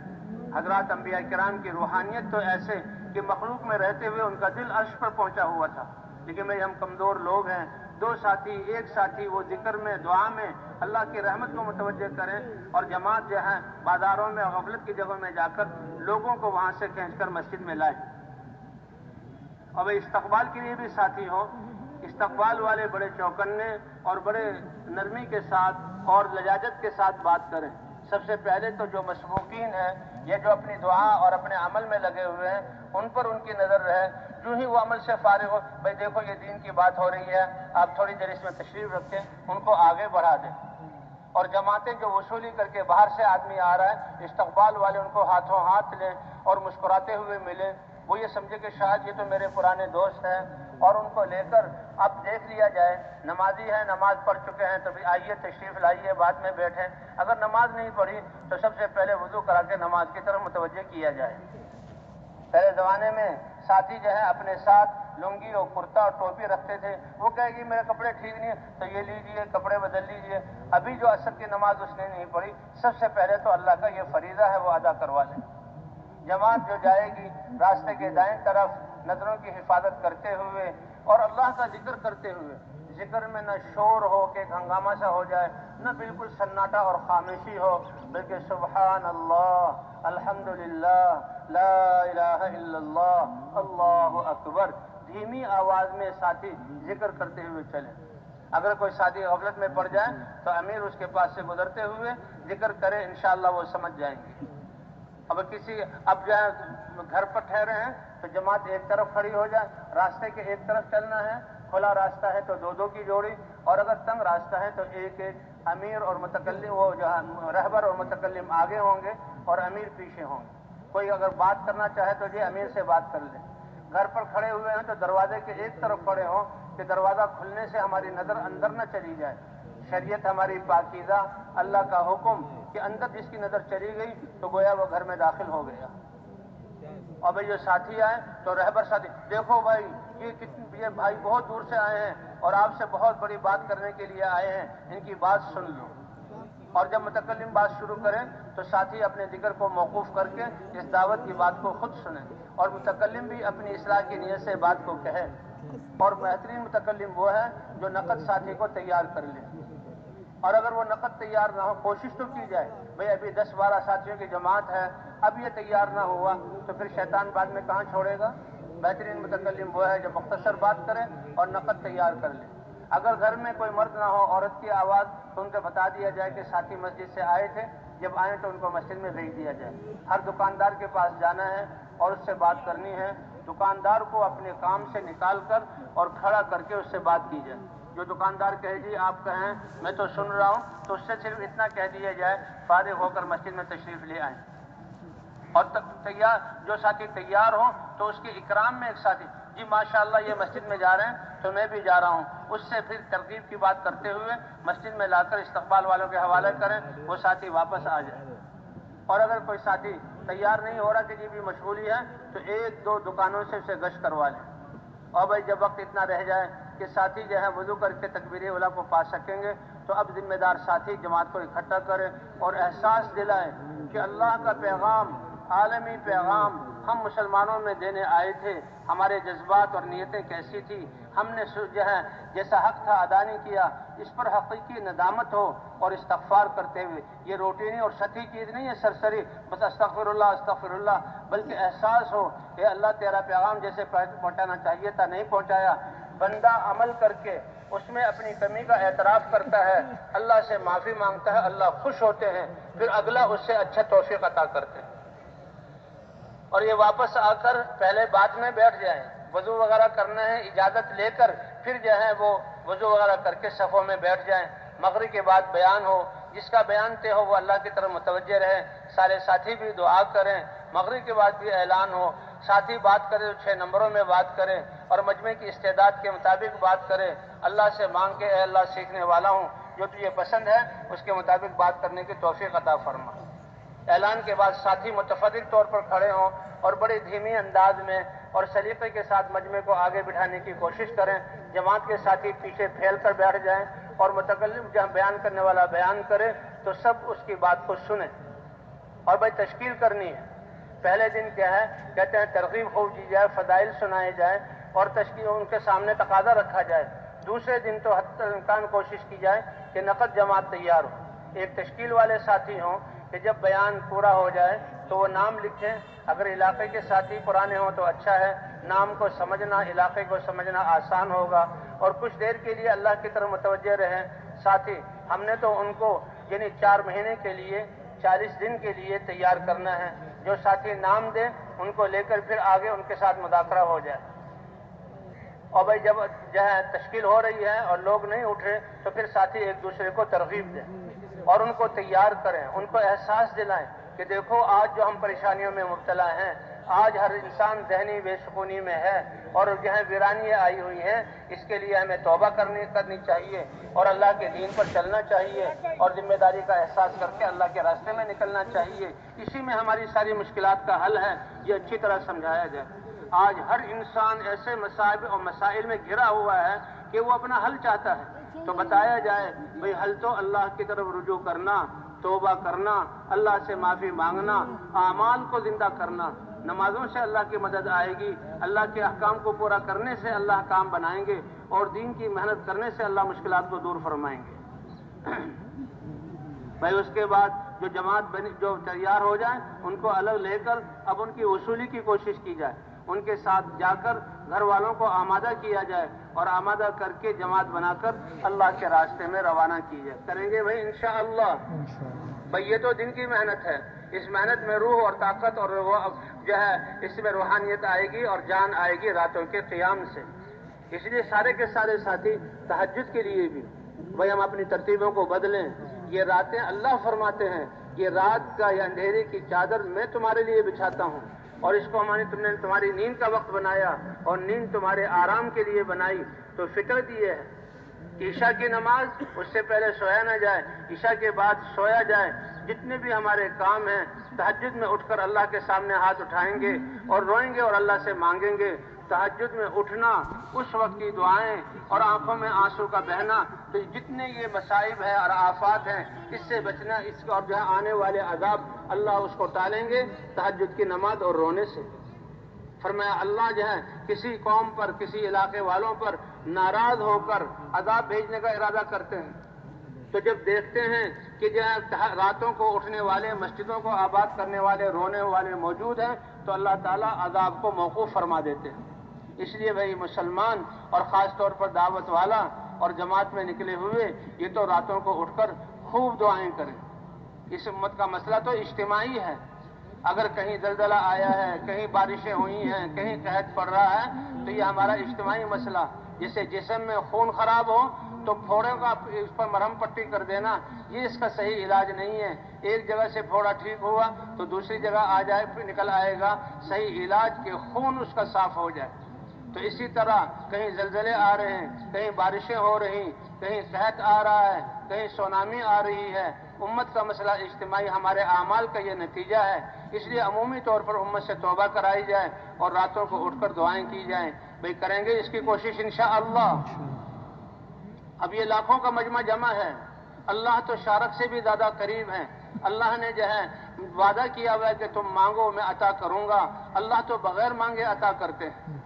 حضرات انبیاء کرام کی روحانیت تو ایسے کہ مخلوق میں رہتے ہوئے ان کا دل عرش پر پہنچا ہوا تھا، لیکن بھئی ہم کمزور لوگ ہیں، 2 ساتھی 1 ساتھی وہ ذکر میں، دعا میں اللہ کی رحمت کو متوجہ کریں، اور جماعت جو ہے بازاروں میں غفلت کی جگہوں میں جا کر لوگوں کو وہاں سے کھینچ کر مسجد میں لائیں۔ اور استقبال کے لیے بھی ساتھی ہو، استقبال والے بڑے چوکنے اور بڑے نرمی کے ساتھ اور لجاجت کے ساتھ بات کریں۔ سب سے پہلے تو جو مسبوقین ہیں یہ جو اپنی دعا اور اپنے عمل میں لگے ہوئے ہیں ان پر ان کی نظر رہے. جو ہی وہ عمل سے فارغ ہو، بھائی دیکھو یہ دین کی بات ہو رہی ہے، آپ تھوڑی دیر اس میں تشریف رکھیں، ان کو آگے بڑھا دیں. اور جماعتیں جو وصولی کر کے باہر سے آدمی آ رہا ہے، استقبال والے ان کو ہاتھوں ہاتھ لیں اور مسکراتے ہوئے ملیں. وہ یہ سمجھے کہ شاید یہ تو میرے پرانے دوست ہیں، اور ان کو لے کر اب دیکھ لیا جائے. نمازی ہیں، نماز پڑھ چکے ہیں، تو بھی آئیے تشریف لائیے، بعد میں بیٹھیں. اگر نماز نہیں پڑھی تو سب سے پہلے وضو کرا کے نماز کی طرف متوجہ کیا جائے. پہلے زمانے میں ساتھی جو ہے اپنے ساتھ لنگی اور کرتا اور ٹوپی رکھتے تھے. وہ کہے گی میرے کپڑے ٹھیک نہیں ہیں تو یہ لیجئے، کپڑے بدل لیجئے. ابھی جو عصر کی نماز اس نے نہیں پڑھی، سب سے پہلے تو اللہ کا یہ فریضہ ہے وہ ادا کروا لیں. جماعت جو جائے گی راستے کے دائیں طرف نظروں کی حفاظت کرتے ہوئے اور اللہ کا ذکر کرتے ہوئے، ذکر میں نہ شور ہو کہ ہنگامہ سا ہو جائے، نہ بالکل سناٹا اور خاموشی ہو، بلکہ سبحان اللہ، الحمدللہ، لا الہ الا اللہ، اللہ اکبر، دھیمی آواز میں ساتھی ذکر کرتے ہوئے چلیں. اگر کوئی ساتھی غفلت میں پڑ جائے تو امیر اس کے پاس سے گزرتے ہوئے ذکر کرے، انشاءاللہ وہ سمجھ جائیں گے. اب جو ہے گھر پر ٹھہرے ہیں تو جماعت ایک طرف کھڑی ہو جائے، راستے کے ایک طرف چلنا ہے. کھلا راستہ ہے تو دو دو کی جوڑی، اور اگر تنگ راستہ ہے تو ایک ایک. امیر اور متکلم، وہ جو ہے رہبر اور متکلم آگے ہوں گے اور امیر پیچھے ہوں گے. کوئی اگر بات کرنا چاہے تو یہ امیر سے بات کر لیں. گھر پر کھڑے ہوئے ہیں تو دروازے کے ایک طرف کھڑے ہوں کہ دروازہ کھلنے سے ہماری نظر اندر نہ چلی جائے. شریعت ہماری پاکیزہ، اللہ کا حکم کہ اندر جس کی نظر چلی گئی تو گویا وہ گھر میں داخل ہو گیا. اور بھائی جو ساتھی آئے تو رہبر ساتھی، دیکھو بھائی یہ بھائی بہت دور سے آئے ہیں اور آپ سے بہت بڑی بات کرنے کے لیے آئے ہیں، ان کی بات سن لو. اور جب متکلم بات شروع کریں تو ساتھی اپنے ذکر کو موقوف کر کے اس دعوت کی بات کو خود سنیں، اور متکلم بھی اپنی اصلاح کی نیت سے بات کو کہے. اور بہترین متکلم وہ ہے جو نقد ساتھی کو تیار کر لے. اور اگر وہ نقد تیار نہ ہو، کوشش تو کی جائے. بھئی ابھی 10-12 ساتھیوں کی جماعت ہے، اب یہ تیار نہ ہوا تو پھر شیطان بعد میں کہاں چھوڑے گا. بہترین متکلم وہ ہے جو مختصر بات کرے اور نقد تیار کر لے. اگر گھر میں کوئی مرد نہ ہو، عورت کی آواز، تو ان کو بتا دیا جائے کہ ساتھی مسجد سے آئے تھے، جب آئیں تو ان کو مسجد میں بھیج دیا جائے. ہر دکاندار کے پاس جانا ہے اور اس سے بات کرنی ہے. دکاندار کو اپنے کام سے نکال کر اور کھڑا کر کے اس سے بات کی جائے. جو دکاندار کہے جی آپ کہیں میں تو سن رہا ہوں، تو اس سے صرف اتنا کہہ دیا جائے فارغ ہو کر مسجد میں تشریف لے آئیں. اور تیار جو ساتھی تیار ہوں تو اس کے اکرام میں ایک ساتھی، جی ماشاءاللہ یہ مسجد میں جا رہے ہیں تو میں بھی جا رہا ہوں، اس سے پھر ترغیب کی بات کرتے ہوئے مسجد میں لا کر استقبال والوں کے حوالے کریں، وہ ساتھی واپس آ جائے. اور اگر کوئی ساتھی تیار نہیں ہو رہا کہ جی بھی مشغولی ہے تو 1-2 دکانوں سے اسے گشت کروا لیں. اور بھائی جب وقت اتنا رہ جائے کہ ساتھی جو ہے وضو کر کے تکبیر اولیٰ کو پا سکیں گے تو اب ذمہ دار ساتھی جماعت کو اکٹھا کریں اور احساس دلائیں کہ اللہ کا پیغام، عالمی پیغام ہم مسلمانوں میں دینے آئے تھے. ہمارے جذبات اور نیتیں کیسی تھی، ہم نے جو ہے جیسا حق تھا ادا نہیں کیا، اس پر حقیقی ندامت ہو اور استغفار کرتے ہوئے. یہ روٹینی اور سطحی چیز نہیں ہے سرسری بس استغفر اللہ، بلکہ احساس ہو کہ اللہ تیرا پیغام جیسے پہنچانا چاہیے تھا نہیں پہنچایا. بندہ عمل کر کے اس میں اپنی کمی کا اعتراف کرتا ہے، اللہ سے معافی مانگتا ہے، اللہ خوش ہوتے ہیں، پھر اگلا اس سے اچھا توفیق عطا کرتے ہیں. اور یہ واپس آ کر پہلے بعد میں بیٹھ جائیں، وضو وغیرہ کرنا ہے اجازت لے کر پھر جو ہے وہ وضو وغیرہ کر کے صفوں میں بیٹھ جائیں. مغرب کے بعد بیان ہو، جس کا بیان طے ہو وہ اللہ کی طرف متوجہ رہے. سارے ساتھی بھی دعا کریں. مغرب کے بعد بھی اعلان ہو، ساتھی بات کرے تو 6 نمبروں میں بات کریں اور مجمع کی استعداد کے مطابق بات کریں. اللہ سے مانگ کے اے اللہ سیکھنے والا ہوں، جو تجھے پسند ہے اس کے مطابق بات کرنے کی توفیق عطا فرما. اعلان کے بعد ساتھی متفرق طور پر کھڑے ہوں اور بڑے دھیمی انداز میں اور سلیقے کے ساتھ مجمع کو آگے بٹھانے کی کوشش کریں. جماعت کے ساتھی پیچھے پھیل کر بیٹھ جائیں اور متکلم جہاں بیان کرنے والا بیان کرے تو سب اس کی بات کو سنیں. اور بھائی تشکیل کرنی ہے. پہلے دن کیا ہے، کہتے ہیں ترغیب خوب دی جائے، فضائل سنائے جائے اور تشکیل ان کے سامنے تقاضا رکھا جائے. دوسرے دن تو حتی الامکان کوشش کی جائے کہ نقد جماعت تیار ہو. ایک تشکیل والے ساتھی ہوں کہ جب بیان پورا ہو جائے تو وہ نام لکھیں. اگر علاقے کے ساتھی پرانے ہوں تو اچھا ہے، نام کو سمجھنا، علاقے کو سمجھنا آسان ہوگا. اور کچھ دیر کے لیے اللہ کی طرف متوجہ رہیں. ساتھی ہم نے تو ان کو یعنی 4 مہینے کے لیے، 40 دن کے لیے تیار کرنا ہے. جو ساتھی نام دیں ان کو لے کر پھر آگے ان کے ساتھ مذاکرہ ہو جائے. اور بھائی جب جو ہے تشکیل ہو رہی ہے اور لوگ نہیں اٹھ رہے تو پھر ساتھی ایک دوسرے کو ترغیب دیں اور ان کو تیار کریں, ان کو احساس دلائیں کہ دیکھو آج جو ہم پریشانیوں میں مبتلا ہیں, آج ہر انسان ذہنی بے سکونی میں ہے اور جو ہے ویرانیاں آئی ہوئی ہیں, اس کے لیے ہمیں توبہ کرنی چاہیے اور اللہ کے دین پر چلنا چاہیے اور ذمہ داری کا احساس کر کے اللہ کے راستے میں نکلنا چاہیے. اسی میں ہماری ساری مشکلات کا حل ہے, یہ اچھی طرح سمجھایا جائے. آج ہر انسان ایسے مصائب اور مسائل میں گھرا ہوا ہے کہ وہ اپنا حل چاہتا ہے, تو بتایا جائے بھئی حل تو اللہ کی طرف رجوع کرنا, توبہ کرنا, اللہ سے معافی مانگنا, اعمال کو زندہ کرنا. نمازوں سے اللہ کی مدد آئے گی, اللہ کے احکام کو پورا کرنے سے اللہ کام بنائیں گے اور دین کی محنت کرنے سے اللہ مشکلات کو دور فرمائیں گے. بھائی اس کے بعد جو جماعت جو تیار ہو جائے ان کو الگ لے کر اب ان کی وصولی کی کوشش کی جائے, ان کے ساتھ جا کر گھر والوں کو آمادہ کیا جائے اور آمادہ کر کے جماعت بنا کر اللہ کے راستے میں روانہ کی جائے. کریں گے بھائی انشاءاللہ. بھائی یہ تو دن کی محنت ہے, اس محنت میں روح اور طاقت اور جو ہے اس میں روحانیت آئے گی اور جان آئے گی راتوں کے قیام سے. اس لیے سارے کے سارے ساتھی تہجد کے لیے بھی بھائی ہم اپنی ترتیبوں کو بدلیں. یہ راتیں اللہ فرماتے ہیں یہ رات کا یا اندھیرے کی چادر میں تمہارے لیے بچھاتا ہوں اور اس کو تم نے تمہاری نیند کا وقت بنایا اور نیند تمہارے آرام کے لیے بنائی. تو فطرت یہ ہے کہ عشاء کی نماز اس سے پہلے سویا نہ جائے, عشاء کے بعد سویا جائے. جتنے بھی ہمارے کام ہیں تہجد میں اٹھ کر اللہ کے سامنے ہاتھ اٹھائیں گے اور روئیں گے اور اللہ سے مانگیں گے. تہجد میں اٹھنا, اس وقت کی دعائیں اور آنکھوں میں آنسو کا بہنا, تو جتنے یہ مصائب ہیں اور آفات ہیں اس سے بچنا, اس اور جو ہے آنے والے عذاب اللہ اس کو ٹالیں گے تہجد کی نماز اور رونے سے. فرمایا اللہ جو ہے کسی قوم پر کسی علاقے والوں پر ناراض ہو کر عذاب بھیجنے کا ارادہ کرتے ہیں تو جب دیکھتے ہیں کہ جو ہے راتوں کو اٹھنے والے, مسجدوں کو آباد کرنے والے, رونے والے موجود ہیں تو اللہ تعالیٰ عذاب کو موقوف فرما دیتے ہیں. اس لیے بھائی مسلمان اور خاص طور پر دعوت والا اور جماعت میں نکلے ہوئے یہ تو راتوں کو اٹھ کر خوب دعائیں کریں. اس امت کا مسئلہ تو اجتماعی ہے. اگر کہیں زلزلہ آیا ہے, کہیں بارشیں ہوئی ہیں, کہیں قحط پڑ رہا ہے تو یہ ہمارا اجتماعی مسئلہ. جیسے جسم میں خون خراب ہو تو پھوڑے کا اس پر مرہم پٹی کر دینا یہ اس کا صحیح علاج نہیں ہے. ایک جگہ سے پھوڑا ٹھیک ہوا تو دوسری جگہ آ جائے پھر نکل آئے گا. صحیح علاج کہ خون اس کا صاف ہو جائے. تو اسی طرح کہیں زلزلے آ رہے ہیں, کہیں بارشیں ہو رہی, کہیں قحط آ رہا ہے, کہیں سونامی آ رہی ہے. امت کا مسئلہ اجتماعی ہمارے اعمال کا یہ نتیجہ ہے. اس لیے عمومی طور پر امت سے توبہ کرائی جائے اور راتوں کو اٹھ کر دعائیں کی جائیں. بھئی کریں گے اس کی کوشش انشاءاللہ. اب یہ لاکھوں کا مجمع جمع ہے, اللہ تو شارک سے بھی زیادہ قریب ہیں. اللہ نے جو ہے وعدہ کیا ہوا ہے کہ تم مانگو میں عطا کروں گا. اللہ تو بغیر مانگے عطا کرتے ہیں.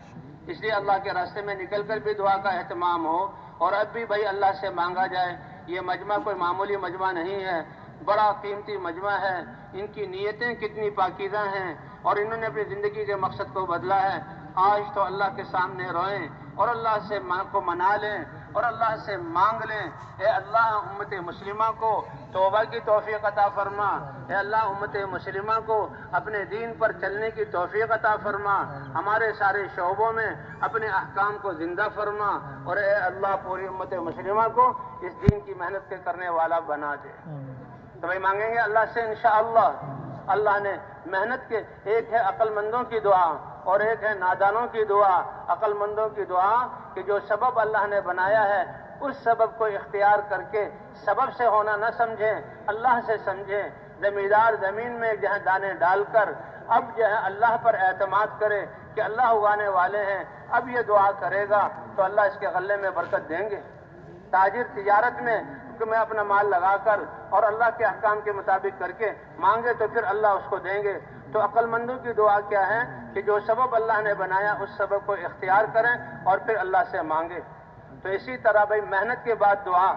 اس لیے اللہ کے راستے میں نکل کر بھی دعا کا اہتمام ہو اور اب بھی بھائی اللہ سے مانگا جائے. یہ مجمع کوئی معمولی مجمع نہیں ہے, بڑا قیمتی مجمع ہے. ان کی نیتیں کتنی پاکیزہ ہیں اور انہوں نے اپنی زندگی کے مقصد کو بدلا ہے. آج تو اللہ کے سامنے روئیں اور اللہ سے کو منا لیں اور اللہ سے مانگ لیں, اے اللہ امت مسلمہ کو توبہ کی توفیق عطا فرما. اے اللہ امت مسلمہ کو اپنے دین پر چلنے کی توفیق عطا فرما. ہمارے سارے شعبوں میں اپنے احکام کو زندہ فرما اور اے اللہ پوری امت مسلمہ کو اس دین کی محنت کے کرنے والا بنا دے. تو بھائی مانگیں گے اللہ سے انشاءاللہ. اللہ نے محنت کے, ایک ہے عقل مندوں کی دعا اور ایک ہے نادانوں کی دعا. عقل مندوں کی دعا کہ جو سبب اللہ نے بنایا ہے اس سبب کو اختیار کر کے سبب سے ہونا نہ سمجھیں, اللہ سے سمجھیں. زمیندار زمین میں جو ہے دانے ڈال کر اب جو ہے اللہ پر اعتماد کرے کہ اللہ اگانے والے ہیں, اب یہ دعا کرے گا تو اللہ اس کے غلے میں برکت دیں گے. تاجر تجارت میں میں اپنا مال لگا کر اور اللہ کے احکام کے مطابق کر کے مانگے تو پھر اللہ اس کو دیں گے. تو عقل مندوں کی دعا کیا ہے کہ جو سبب اللہ نے بنایا اس سبب کو اختیار کریں اور پھر اللہ سے مانگے. تو اسی طرح بھائی محنت کے بعد دعا.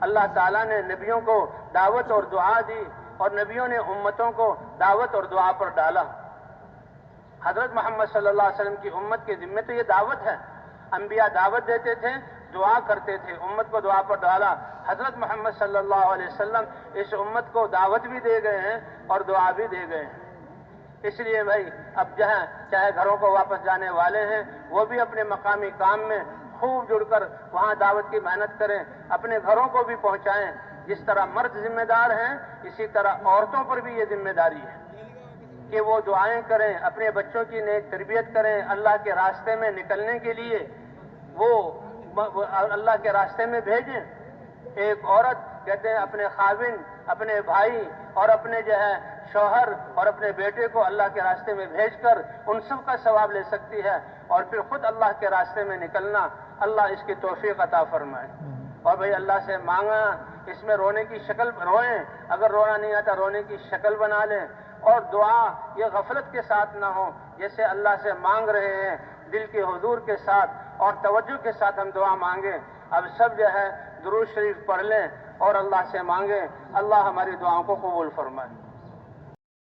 اللہ تعالیٰ نے نبیوں کو دعوت اور دعا دی اور نبیوں نے امتوں کو دعوت اور دعا پر ڈالا. حضرت محمد صلی اللہ علیہ وسلم کی امت کے ذمے تو یہ دعوت ہے. انبیاء دعوت دیتے تھے, دعا کرتے تھے, امت کو دعا پر ڈالا. حضرت محمد صلی اللہ علیہ وسلم اس امت کو دعوت بھی دے گئے ہیں اور دعا بھی دے گئے ہیں. اس لیے بھائی اب جہاں چاہے گھروں کو واپس جانے والے ہیں وہ بھی اپنے مقامی کام میں خوب جڑ کر وہاں دعوت کی محنت کریں، اپنے گھروں کو بھی پہنچائیں۔ جس طرح مرد ذمہ دار ہیں اسی طرح عورتوں پر بھی یہ ذمہ داری ہے کہ وہ دعائیں کریں، اپنے بچوں کی نیک تربیت کریں، اللہ کے راستے میں نکلنے کے لیے وہ اللہ کے راستے میں بھیجیں۔ ایک عورت کہتے ہیں اپنے خاوند، اپنے بھائی اور اپنے شوہر اور اپنے بیٹے کو اللہ کے راستے میں بھیج کر ان سب کا ثواب لے سکتی ہے، اور پھر خود اللہ کے راستے میں نکلنا، اللہ اس کی توفیق عطا فرمائے۔ اور بھئی اللہ سے مانگا، اس میں رونے کی شکل روئیں، اگر رونا نہیں آتا رونے کی شکل بنا لیں، اور دعا یہ غفلت کے ساتھ نہ ہو، جیسے اللہ سے مانگ رہے ہیں دل کے حضور کے ساتھ اور توجہ کے ساتھ ہم دعا مانگیں۔ اب سب درود شریف پڑھ لیں اور اللہ سے مانگیں، اللہ ہماری دعاؤں کو قبول فرمائے۔